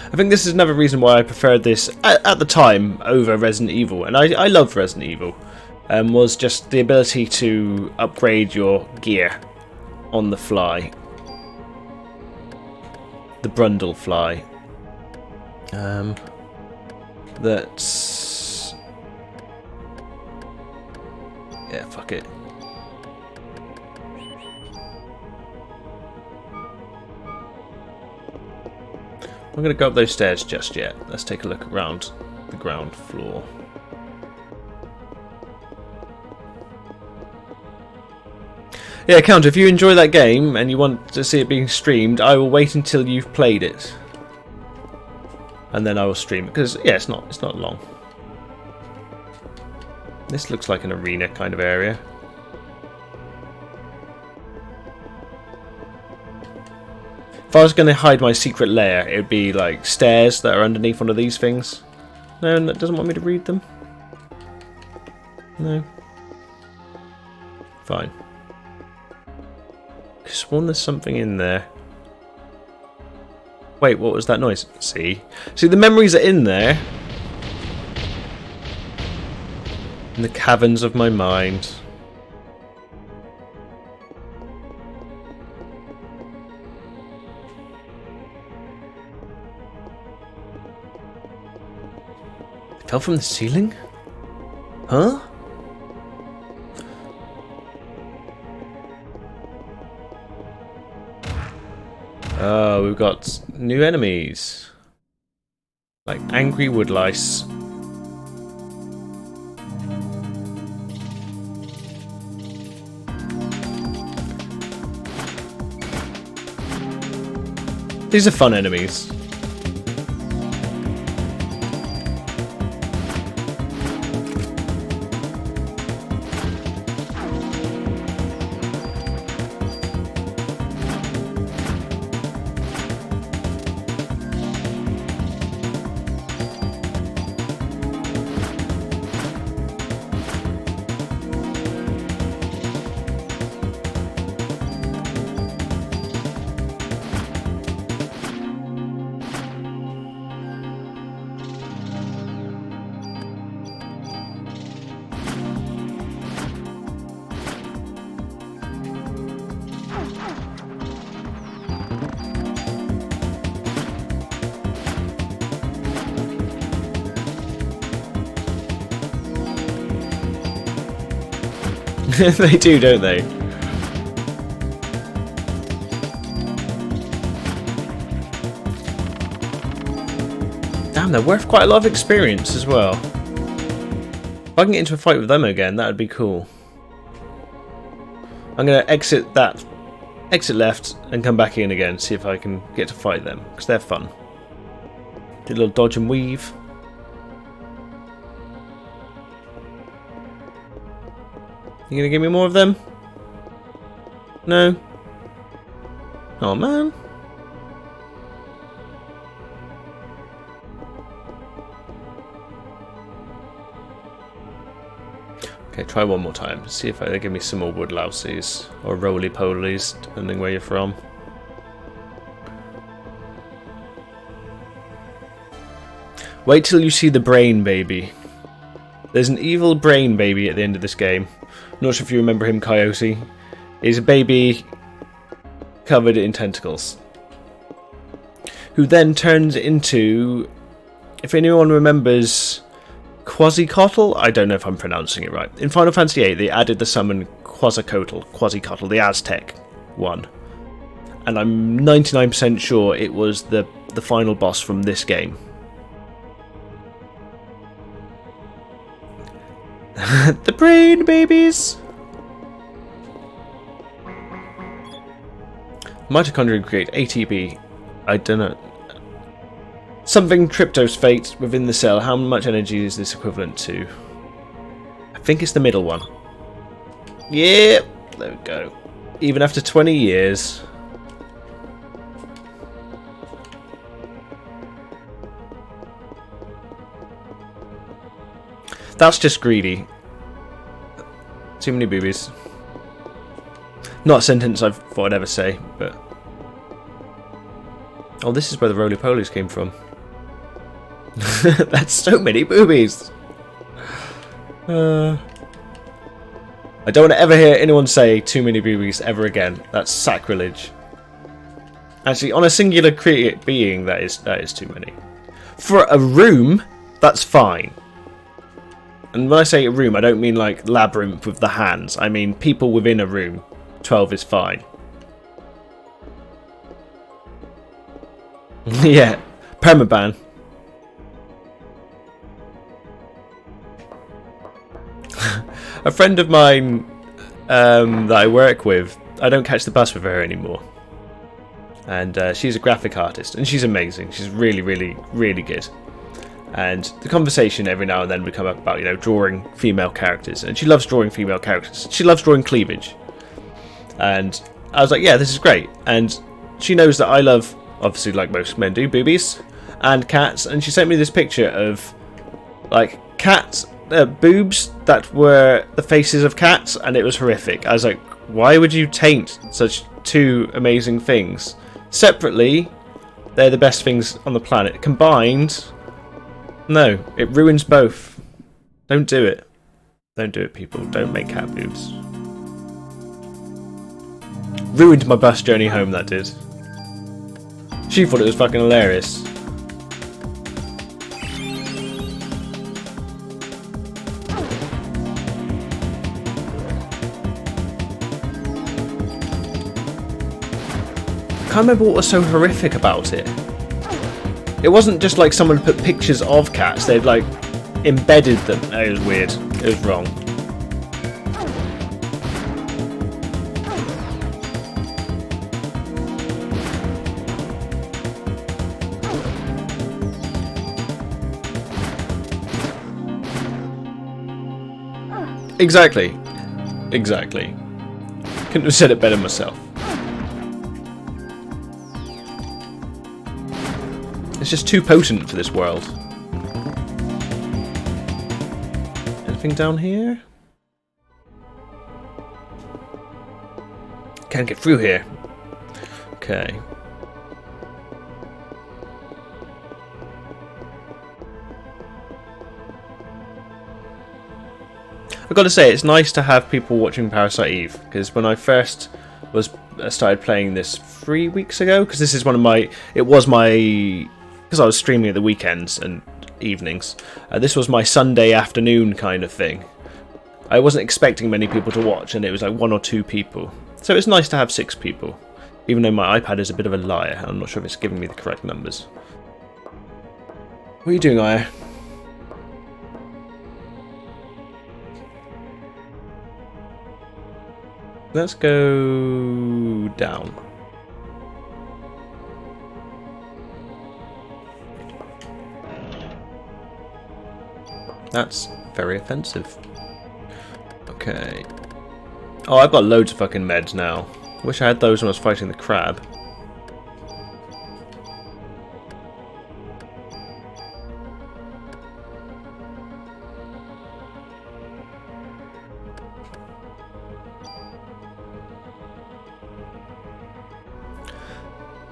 I think this is another reason why I preferred this at the time over Resident Evil, and I love Resident Evil. Was just the ability to upgrade your gear on the fly, the Brundle fly. That's yeah, fuck it. I'm going to go up those stairs just yet. Let's take a look around the ground floor. Yeah, Count, if you enjoy that game and you want to see it being streamed, I will wait until you've played it. And then I will stream it, because, yeah, it's not long. This looks like an arena kind of area. If I was going to hide my secret lair, it would be like stairs that are underneath one of these things. No, that doesn't want me to read them. No. Fine. I sworn there's something in there. Wait, what was that noise? See, the memories are in there. In the caverns of my mind. Fell from the ceiling? Huh? Oh, we've got new enemies. Like angry woodlice. These are fun enemies. They do, don't they? Damn, they're worth quite a lot of experience as well. If I can get into a fight with them again, that would be cool. I'm going to exit left, and come back in again, see if I can get to fight them, because they're fun. Do a little dodge and weave. You gonna give me more of them? No? Oh man. Okay, try one more time. See if they give me some more wood lousies or roly polies, depending where you're from. Wait till you see the brain baby. There's an evil brain baby at the end of this game. I'm not sure if you remember him, Coyote. He's a baby covered in tentacles. who then turns into, if anyone remembers, Quasicotl? I don't know if I'm pronouncing it right. In Final Fantasy VIII, they added the summon Quasicotl, the Aztec one. And I'm 99% sure it was the final boss from this game. The brain babies! Mitochondria create ATP. I don't know. Something Triptos fate within the cell. How much energy is this equivalent to? I think it's the middle one. Yeah, there we go. Even after 20 years. That's just greedy. Too many boobies. Not a sentence I thought I'd ever say, but... Oh, this is where the roly-polies came from. That's so many boobies! I don't want to ever hear anyone say too many boobies ever again. That's sacrilege. Actually, on a singular being, that is too many. For a room, that's fine. And when I say a room, I don't mean like labyrinth with the hands. I mean people within a room. 12 is fine. Yeah, permaban. A friend of mine that I work with, I don't catch the bus with her anymore. And she's a graphic artist, and she's amazing. She's really, really, really good. And the conversation every now and then would come up about, you know, drawing female characters. And she loves drawing female characters. She loves drawing cleavage. And I was like, yeah, this is great. And she knows that I love, obviously like most men do, boobies and cats. And she sent me this picture of like cats, boobs that were the faces of cats, and it was horrific. I was like, why would you taint such two amazing things? Separately, they're the best things on the planet. Combined, no, it ruins both. Don't do it. Don't do it, people. Don't make cat boobs. Ruined my bus journey home, that did. She thought it was fucking hilarious. I can't remember what was so horrific about it. It wasn't just like someone put pictures of cats, they'd like embedded them. It was weird. It was wrong. Exactly. Exactly. Couldn't have said it better myself. It's just too potent for this world. Anything down here? Can't get through here. Okay. I've got to say, it's nice to have people watching Parasite Eve, because when I first started playing this 3 weeks ago, because this is one of my, because I was streaming at the weekends and evenings, this was my Sunday afternoon kind of thing. I wasn't expecting many people to watch, and it was like 1 or 2 people. So it's nice to have 6 people, even though my iPad is a bit of a liar. I'm not sure if it's giving me the correct numbers. What are you doing, Aya? Let's go down. That's very offensive. Okay. Oh, I've got loads of fucking meds now. Wish I had those when I was fighting the crab.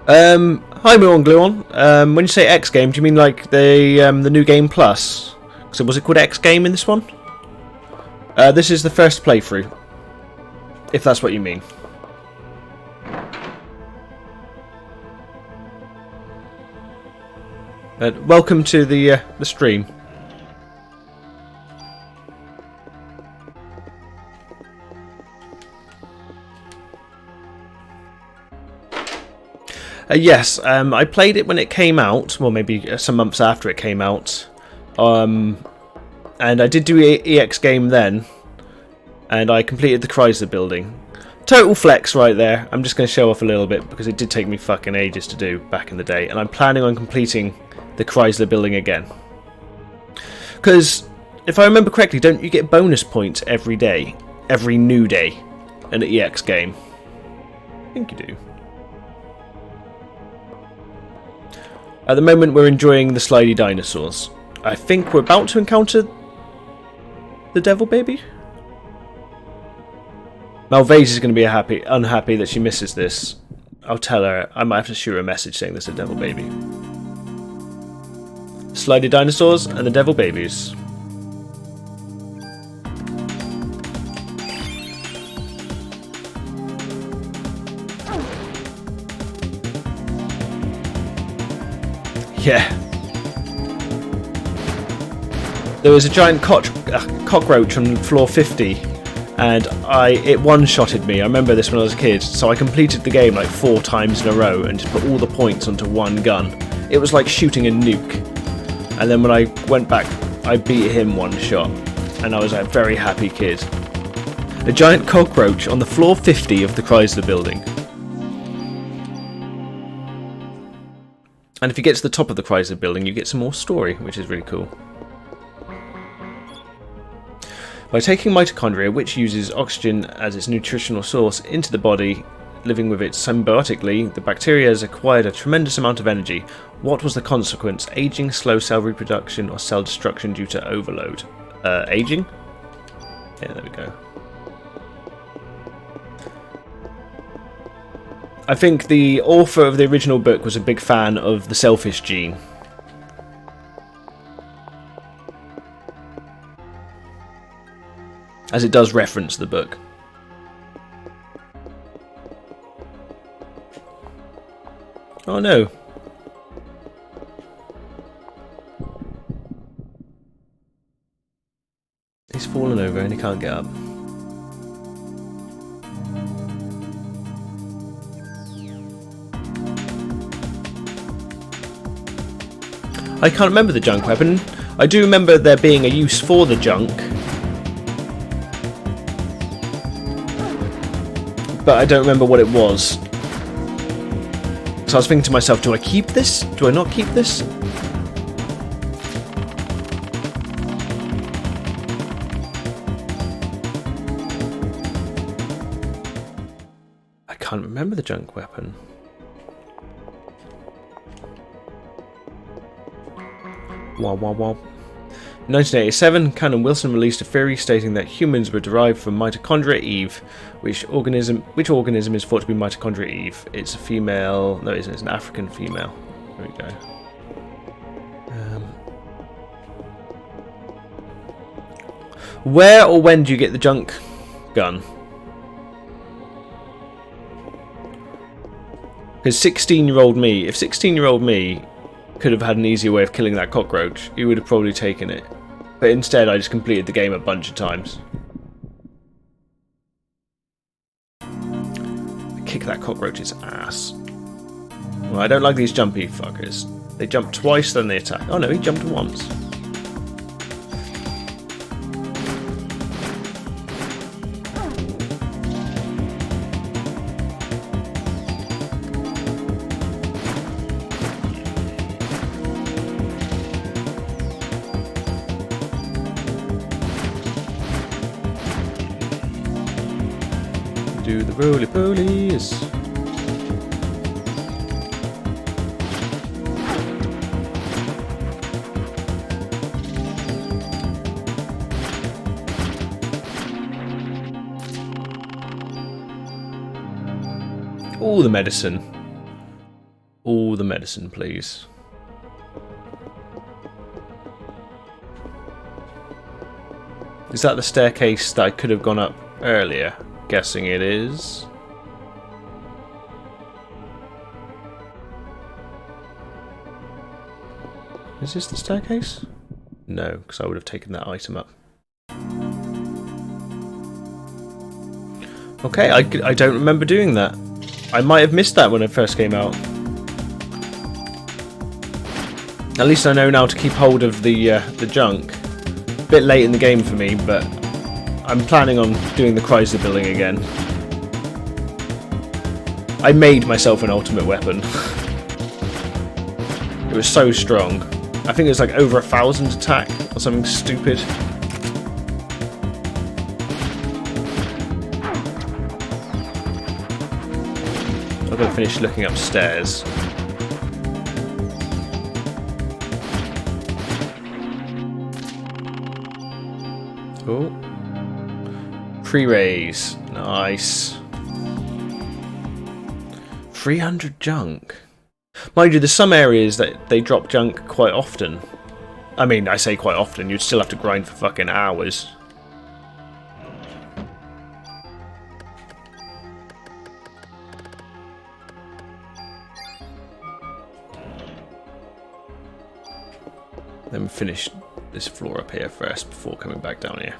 Hi Muon Gluon. When you say X game, do you mean like the new game plus? So was it called X game in this one? This is the first playthrough, if that's what you mean. Welcome to the stream. Yes, I played it when it came out, well maybe some months after it came out, and I did do EX game then, and I completed the Chrysler building. Total flex right there. I'm just going to show off a little bit because it did take me fucking ages to do back in the day, and I'm planning on completing the Chrysler building again. Because if I remember correctly, don't you get bonus points every day, every new day, in an EX game? I think you do. At the moment we're enjoying the slidey dinosaurs. I think we're about to encounter the devil baby? Malvase is going to be unhappy that she misses this. I'll tell her. I might have to shoot her a message saying there's a devil baby. Slidey dinosaurs and the devil babies. Yeah. There was a giant cockroach on floor 50, and it one-shotted me. I remember this when I was a kid, so I completed the game like 4 times in a row and just put all the points onto one gun. It was like shooting a nuke. And then when I went back, I beat him one shot, and I was a very happy kid. A giant cockroach on the floor 50 of the Chrysler building. And if you get to the top of the Chrysler building, you get some more story, which is really cool. By taking mitochondria, which uses oxygen as its nutritional source, into the body, living with it symbiotically, the bacteria has acquired a tremendous amount of energy. What was the consequence? Aging, slow cell reproduction, or cell destruction due to overload? Aging? Yeah, there we go. I think the author of the original book was a big fan of the selfish gene. As it does reference the book. Oh no. He's fallen over and he can't get up. I can't remember the junk weapon. I do remember there being a use for the junk. But I don't remember what it was. So I was thinking to myself, do I keep this? Do I not keep this? I can't remember the junk weapon. Wow, wow, wow. In 1987, Cannon Wilson released a theory stating that humans were derived from mitochondria Eve, which organism is thought to be mitochondria Eve. It's a female. No, it's an African female. There we go. Where or when do you get the junk gun? Because 16-year-old me, if 16-year-old me could have had an easier way of killing that cockroach, he would have probably taken it. But instead I just completed the game a bunch of times. Kick that cockroach's ass. Well, I don't like these jumpy fuckers. They jump twice, then they attack. Oh no, he jumped once. Do the roly-polies. All the medicine. All the medicine, please. Is that the staircase that I could have gone up earlier? Guessing it is. Is this the staircase? No, because I would have taken that item up. Okay, I don't remember doing that. I might have missed that when it first came out. At least I know now to keep hold of the junk. A bit late in the game for me, but I'm planning on doing the Chrysler building again. I made myself an ultimate weapon. It was so strong. I think it was like over 1,000 attack or something stupid. I've got to finish looking upstairs. Oh. Pre-raise. Nice. 300 junk. Mind you, there's some areas that they drop junk quite often. I mean, I say quite often, you'd still have to grind for fucking hours. Let me finish this floor up here first before coming back down here.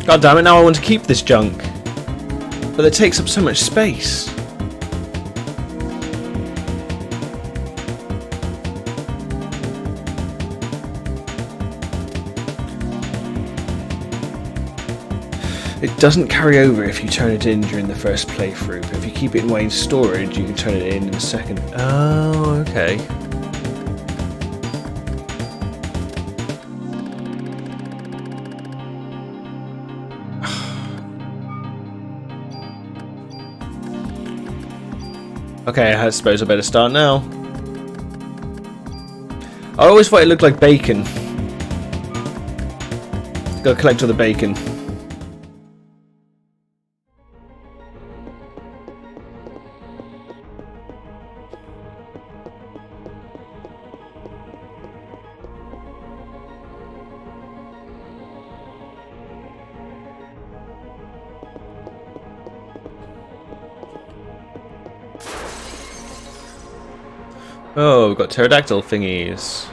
God damn it, now I want to keep this junk. But it takes up so much space. It doesn't carry over if you turn it in during the first playthrough, but if you keep it away in storage, you can turn it in the second. Oh, okay. Okay, I suppose I better start now. I always thought it looked like bacon. Gotta collect all the bacon. Oh, we've got pterodactyl thingies.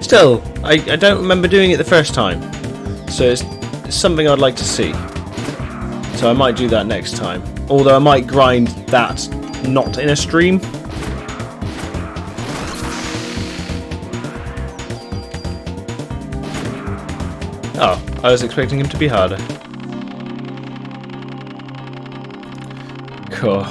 Still, I don't remember doing it the first time, so it's something I'd like to see. So I might do that next time. Although I might grind that not in a stream. Oh, I was expecting him to be harder. Cool.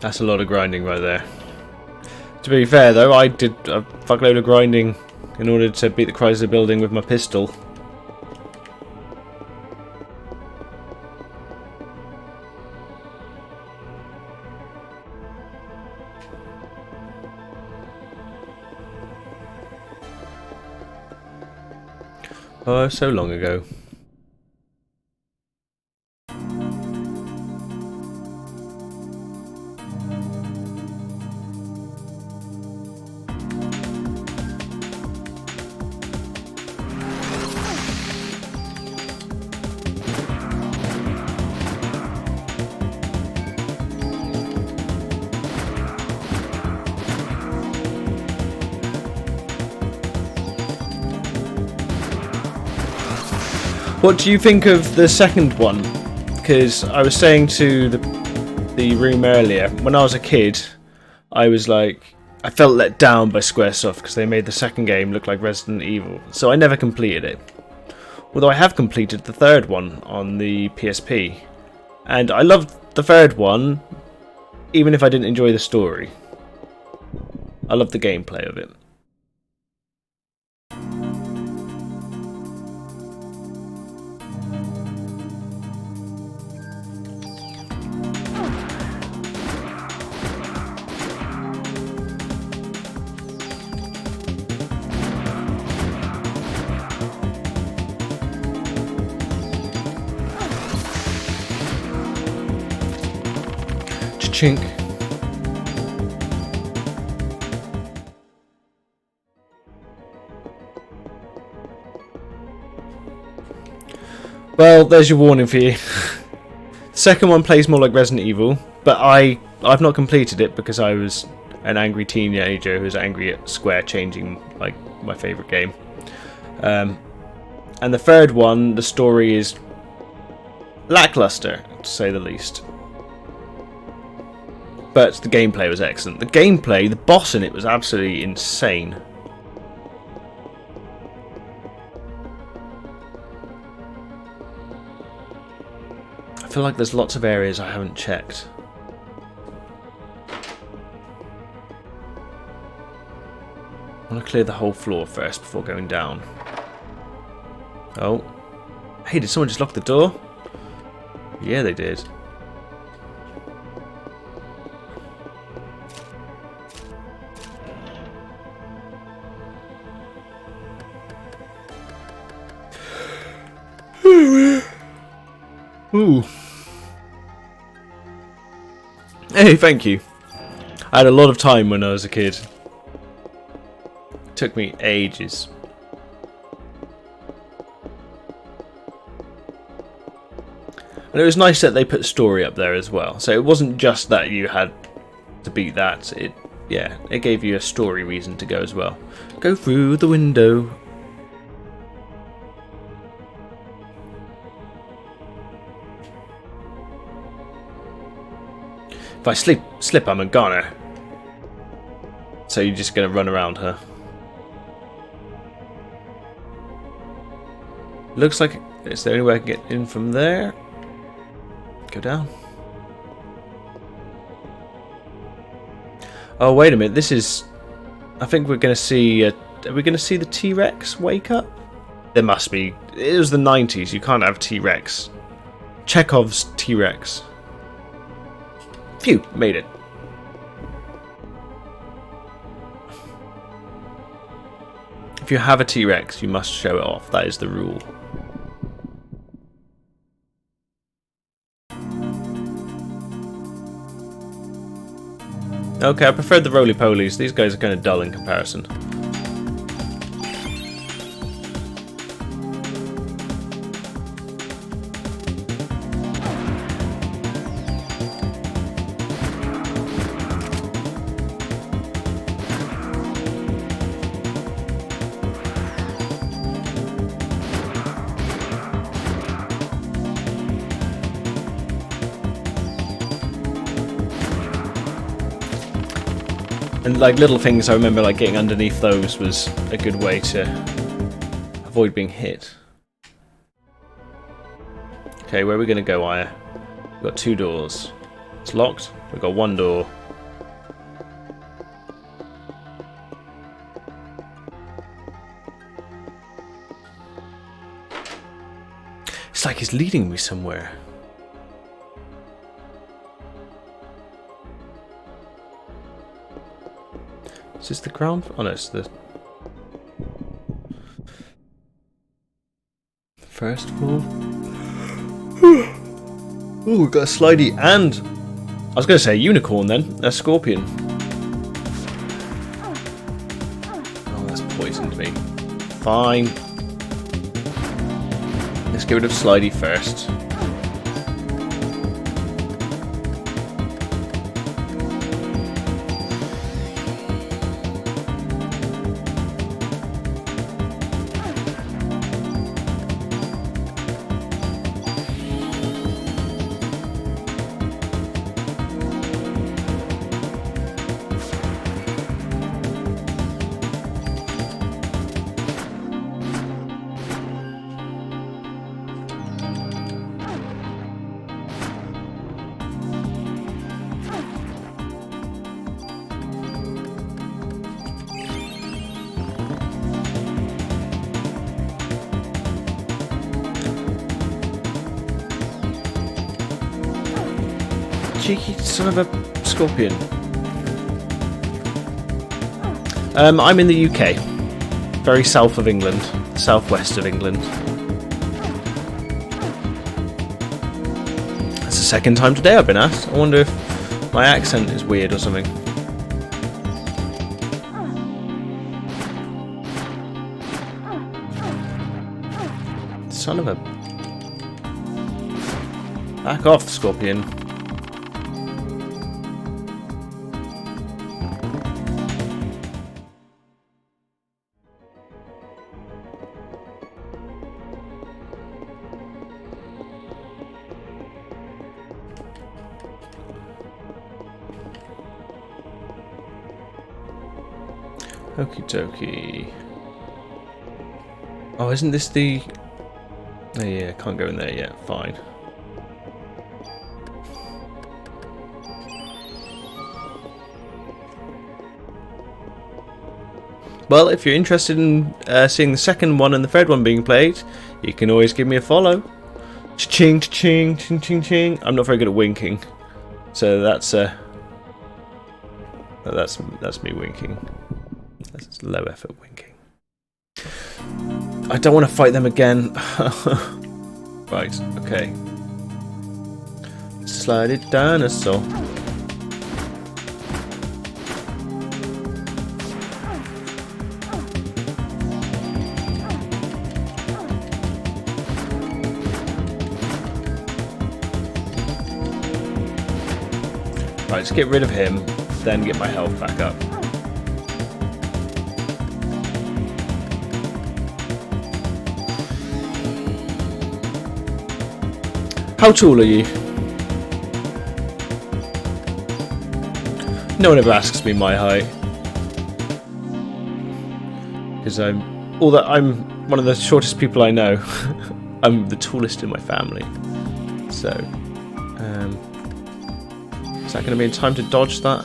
That's a lot of grinding right there. To be fair though, I did a fuckload of grinding in order to beat the Chrysler building with my pistol. Oh, so long ago. What do you think of the second one? Because I was saying to the room earlier, when I was a kid, I was like, I felt let down by Squaresoft because they made the second game look like Resident Evil, so I never completed it. Although I have completed the third one on the PSP, and I loved the third one, even if I didn't enjoy the story. I loved the gameplay of it. Chink. Well, there's your warning for you. The second one plays more like Resident Evil, but I've not completed it because I was an angry teenager who was angry at Square changing like my favourite game. And the third one, the story is lackluster, to say the least. But the gameplay was excellent. The boss in it was absolutely insane. I feel like there's lots of areas I haven't checked. I want to clear the whole floor first before going down. Oh. Hey, did someone just lock the door? Yeah, they did. Ooh. Hey, thank you. I had a lot of time when I was a kid. It took me ages. And it was nice that they put story up there as well. So it wasn't just that you had to beat that. It gave you a story reason to go as well. Go through the window. If I slip, I'm a goner. So you're just going to run around her. Looks like it's the only way I can get in from there. Go down. Oh, wait a minute. This is... I think we're going to see... are we going to see the T-Rex wake up? There must be. It was the 90s. You can't have T-Rex. Chekhov's T-Rex. Phew, made it. If you have a T-Rex, you must show it off. That is the rule. Okay, I preferred the roly-polies. These guys are kind of dull in comparison. And like little things, I remember like getting underneath those was a good way to avoid being hit. Okay, where are we going to go, Aya? We've got 2 doors. It's locked. We've got 1 door. It's like he's leading me somewhere. Is this the ground? Oh no, it's the... First floor. Oh, we've got a slidey and... I was going to say a unicorn then. A scorpion. Oh, that's poisoned me. Fine. Let's get rid of slidey first. Cheeky son of a scorpion. I'm in the UK. Very south of England. Southwest of England. That's the second time today I've been asked. I wonder if my accent is weird or something. Son of a... Back off, scorpion. Okie dokie. Oh, isn't this the... Oh yeah, can't go in there yet. Fine. Well, if you're interested in seeing the second one and the third one being played, you can always give me a follow. Cha-ching, cha-ching, ching, ching, ching. I'm not very good at winking, so that's me winking. That's low effort winking. I don't want to fight them again. Right, okay. Slide it dinosaur. Right, let's get rid of him, then get my health back up. How tall are you? No one ever asks me my height. Because I'm one of the shortest people I know. I'm the tallest in my family. So, is that going to be in time to dodge that?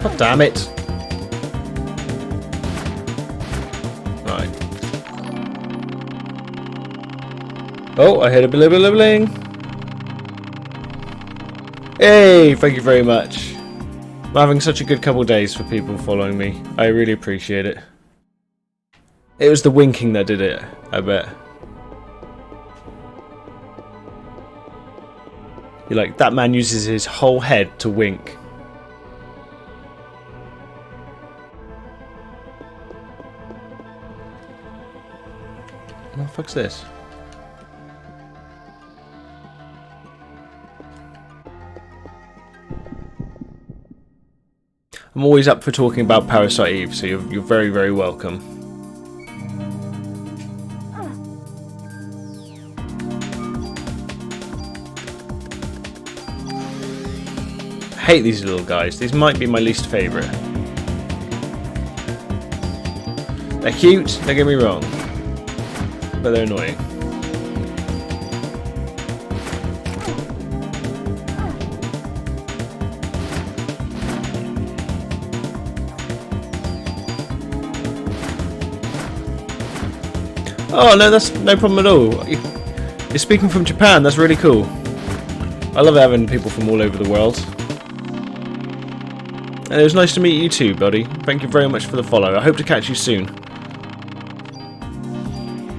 God damn it. Right. Oh, I heard a bling. Hey, thank you very much. I'm having such a good couple days for people following me. I really appreciate it. It was the winking that did it, I bet. You're like, that man uses his whole head to wink. What the fuck's this? I'm always up for talking about Parasite Eve, so you're very, very welcome. I hate these little guys. These might be my least favourite. They're cute, don't get me wrong. But they're annoying. Oh no, that's no problem at all. You're speaking from Japan. That's really cool. I love having people from all over the world. And it was nice to meet you too, buddy. Thank you very much for the follow. I hope to catch you soon.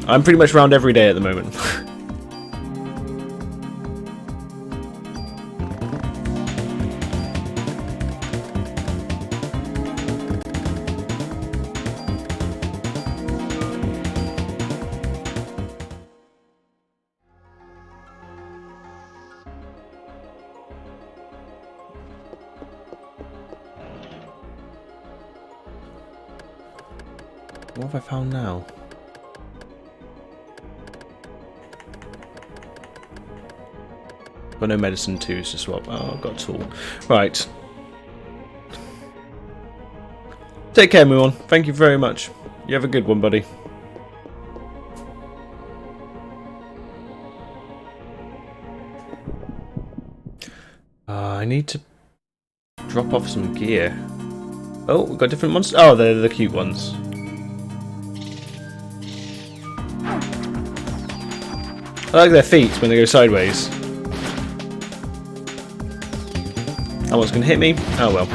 I'm pretty much around every day at the moment. What have I found now? Got no medicine too to swap. Oh, I've got a tool. Right. Take care, Muon. Thank you very much. You have a good one, buddy. I need to drop off some gear. Oh, we've got different monsters. Oh, they're the cute ones. I like their feet when they go sideways. That one's gonna hit me. Oh well.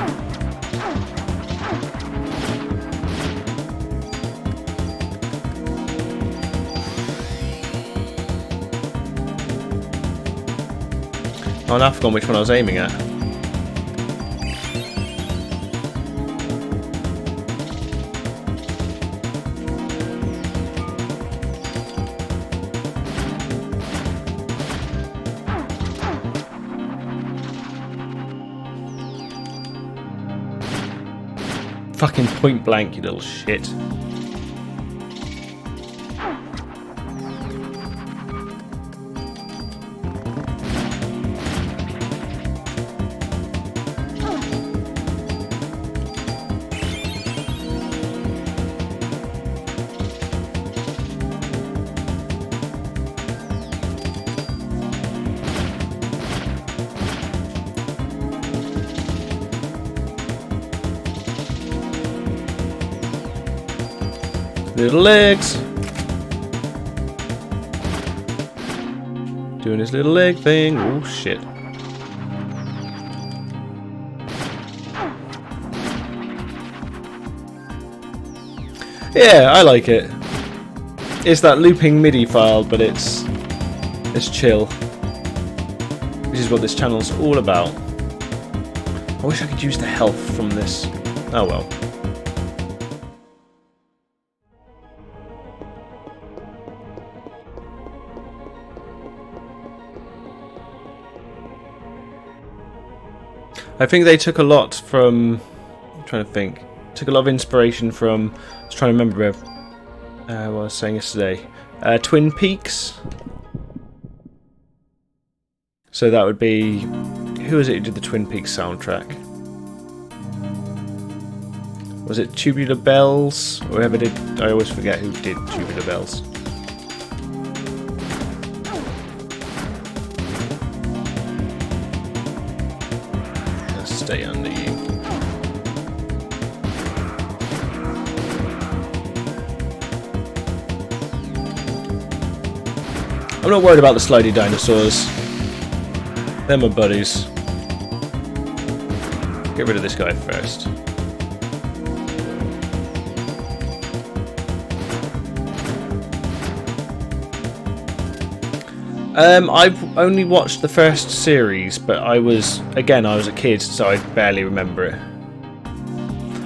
Oh, now I've forgotten which one I was aiming at. Fucking point blank, you little shit. Little legs. Doing his little leg thing. Oh shit. Yeah, I like it. It's that looping MIDI file, but it's chill. This is what this channel's all about. I wish I could use the health from this. Oh well. I think they took a lot from. I'm trying to think. Took a lot of inspiration from. I was trying to remember what I was saying yesterday. Twin Peaks. So that would be. Who was it who did the Twin Peaks soundtrack? Was it Tubular Bells? Or whoever did. I always forget who did Tubular Bells. Stay under you. I'm not worried about the slidey dinosaurs. They're my buddies. Get rid of this guy first. I've only watched the first series, but I was a kid, so I barely remember it.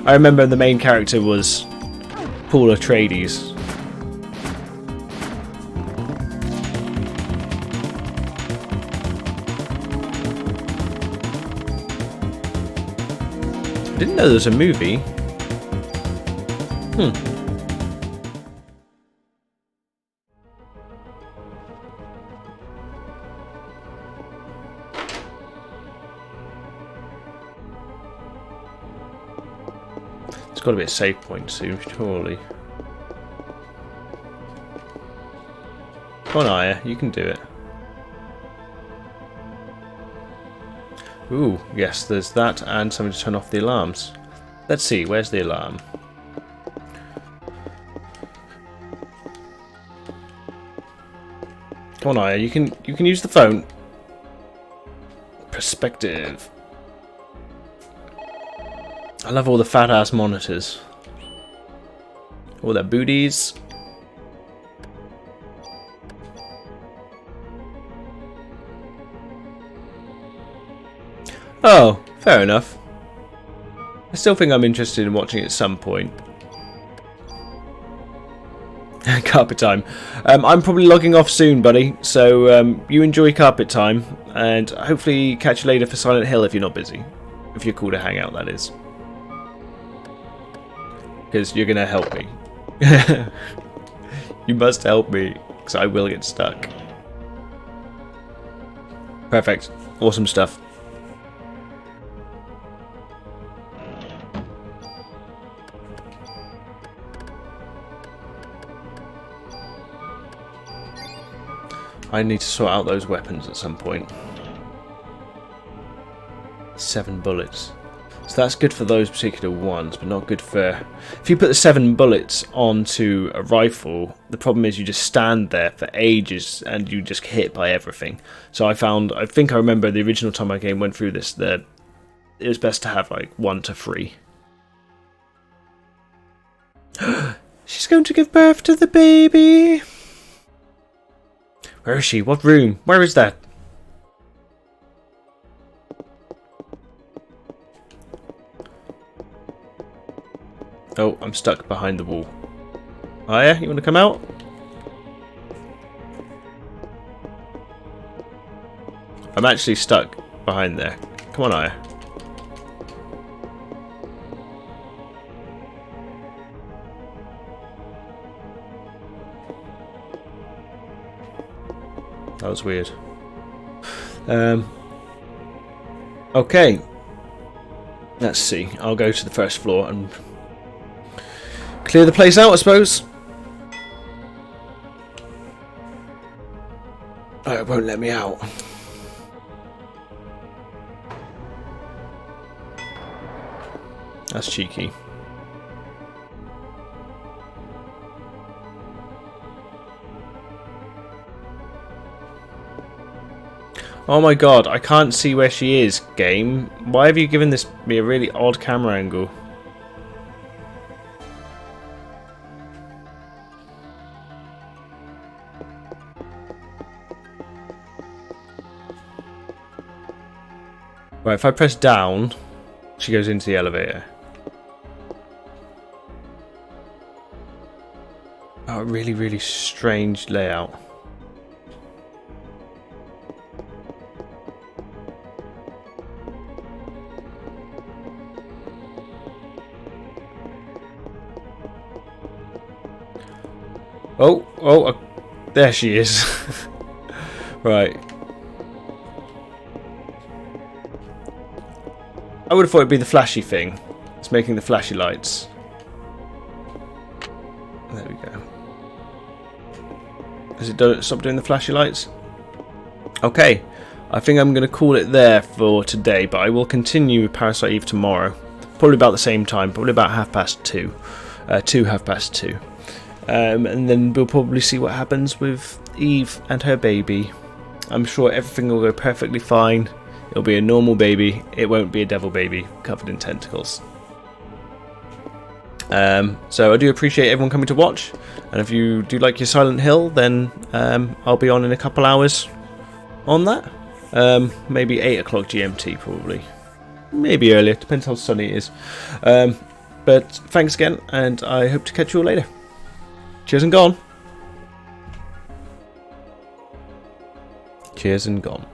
I remember the main character was Paul Atreides. I didn't know there was a movie. There's got to be a save point soon, surely. Come on, Aya, you can do it. Ooh, yes, there's that, and something to turn off the alarms. Let's see, where's the alarm? Come on, Aya, you can use the phone. Perspective. I love all the fat ass monitors. All their booties. Oh, fair enough. I still think I'm interested in watching it at some point. Carpet time. I'm probably logging off soon, buddy. So you enjoy carpet time, and hopefully catch you later for Silent Hill if you're not busy. If you're cool to hang out, that is. Because you're gonna help me. You must help me, because I will get stuck. Perfect. Awesome stuff. I need to sort out those weapons at some point. 7 bullets. So that's good for those particular ones, but not good for... If you put the 7 bullets onto a rifle, the problem is you just stand there for ages and you just get hit by everything. So I think I remember the original time my game went through this, that it was best to have like 1 to 3. She's going to give birth to the baby! Where is she? What room? Where is that? Oh, I'm stuck behind the wall. Aya, you want to come out? I'm actually stuck behind there. Come on, Aya. That was weird. Okay. Let's see. I'll go to the first floor and clear the place out, I suppose. Oh, it won't let me out. That's cheeky. Oh my god, I can't see where she is, game. Why have you given me a really odd camera angle? Right, if I press down, she goes into the elevator. Oh, really, really strange layout. Oh, there she is. Right. I would have thought it'd be the flashy thing. It's making the flashy lights. There we go. Has it stopped doing the flashy lights? Okay. I think I'm going to call it there for today, but I will continue with Parasite Eve tomorrow. Probably about the same time, probably about 2:30. 2:30. And then we'll probably see what happens with Eve and her baby. I'm sure everything will go perfectly fine. It'll be a normal baby. It won't be a devil baby covered in tentacles. So I do appreciate everyone coming to watch. And if you do like your Silent Hill, then I'll be on in a couple hours on that. Maybe 8 o'clock GMT probably. Maybe earlier, depends how sunny it is. But thanks again, and I hope to catch you all later. Cheers and gone. Cheers and gone.